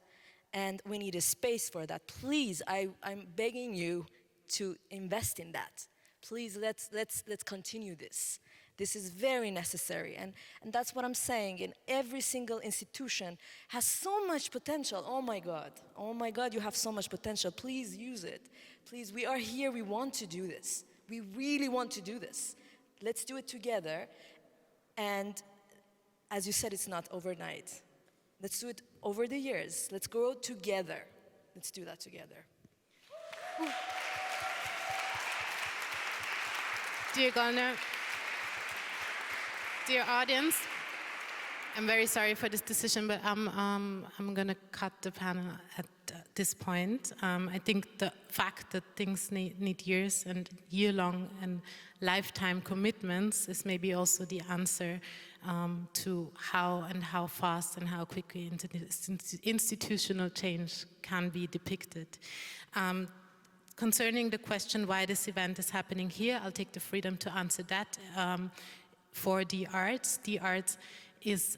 And we need a space for that. Please, I'm begging you to invest in that. Please, let's continue this. This is very necessary, and that's what I'm saying. In every single institution has so much potential. Oh my God, you have so much potential. Please use it. Please, we are here, we want to do this. We really want to do this. Let's do it together. And as you said, it's not overnight. Let's do it over the years. Let's grow together. Let's do that together. Dear Gunnar, dear audience, I'm very sorry for this decision, but I'm going to cut the panel at this point. I think the fact that things need years and year-long and lifetime commitments is maybe also the answer to how fast and how quickly institutional change can be depicted. Concerning the question why this event is happening here, I'll take the freedom to answer that. For the arts is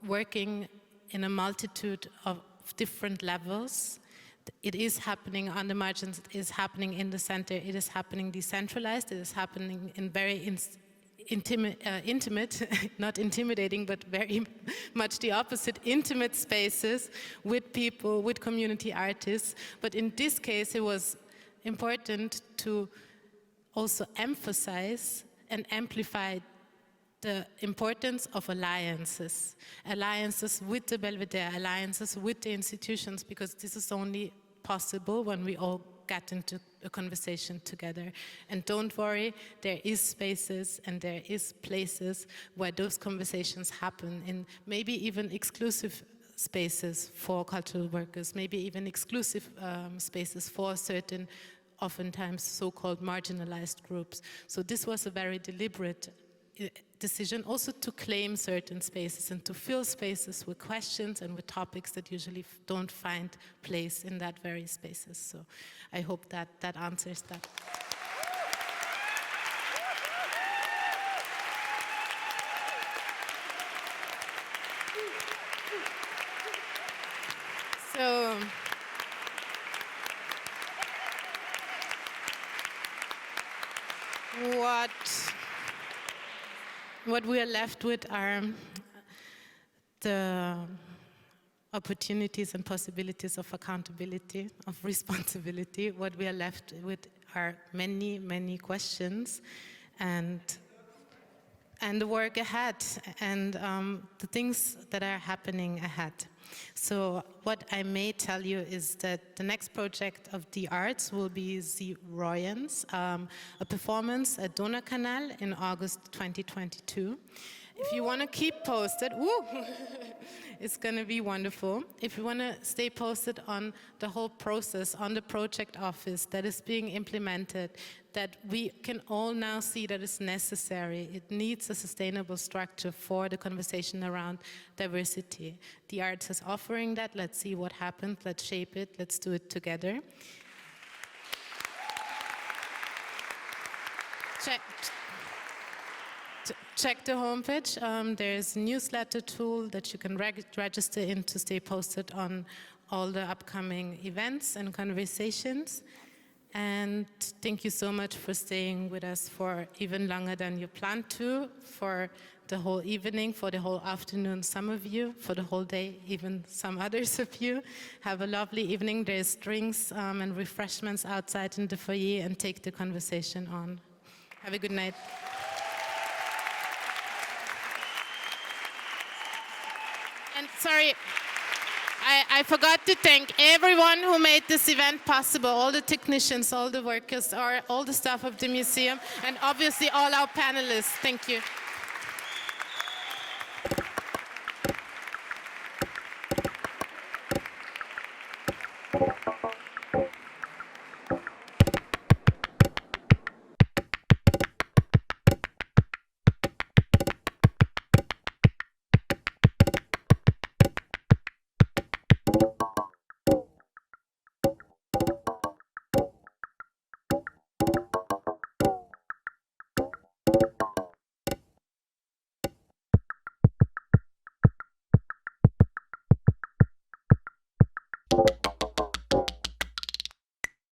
working in a multitude of different levels. It is happening on the margins, it is happening in the center, it is happening decentralized, it is happening in very intimate, not intimidating, but very much the opposite, intimate spaces with people, with community artists. But in this case, it was important to also emphasize and amplify the importance of alliances with the Belvedere, alliances with the institutions, because this is only possible when we all get into a conversation together. And don't worry, there is spaces and there is places where those conversations happen, in maybe even exclusive spaces for cultural workers, maybe even exclusive spaces for certain, oftentimes so-called marginalized groups. So this was a very deliberate decision also to claim certain spaces and to fill spaces with questions and with topics that usually don't find place in that very spaces. So I hope that that answers that. So what we are left with are the opportunities and possibilities of accountability, of responsibility. What we are left with are many, many questions and the work ahead and the things that are happening ahead. So what I may tell you is that the next project of the arts will be the Royans, a performance at Donaukanal in August 2022. If you want to keep posted, it's going to be wonderful. If you want to stay posted on the whole process, on the project office that is being implemented, that we can all now see that it's necessary. It needs a sustainable structure for the conversation around diversity. The arts is offering that. Let's see what happens. Let's shape it. Let's do it together. Check the homepage. There's a newsletter tool that you can register in to stay posted on all the upcoming events and conversations. And thank you so much for staying with us for even longer than you planned to, for the whole evening, for the whole afternoon, some of you, for the whole day, even some others of you. Have a lovely evening. There's drinks and refreshments outside in the foyer, and take the conversation on. Have a good night. And sorry, I forgot to thank everyone who made this event possible, all the technicians, all the workers, all the staff of the museum, and obviously all our panelists. Thank you.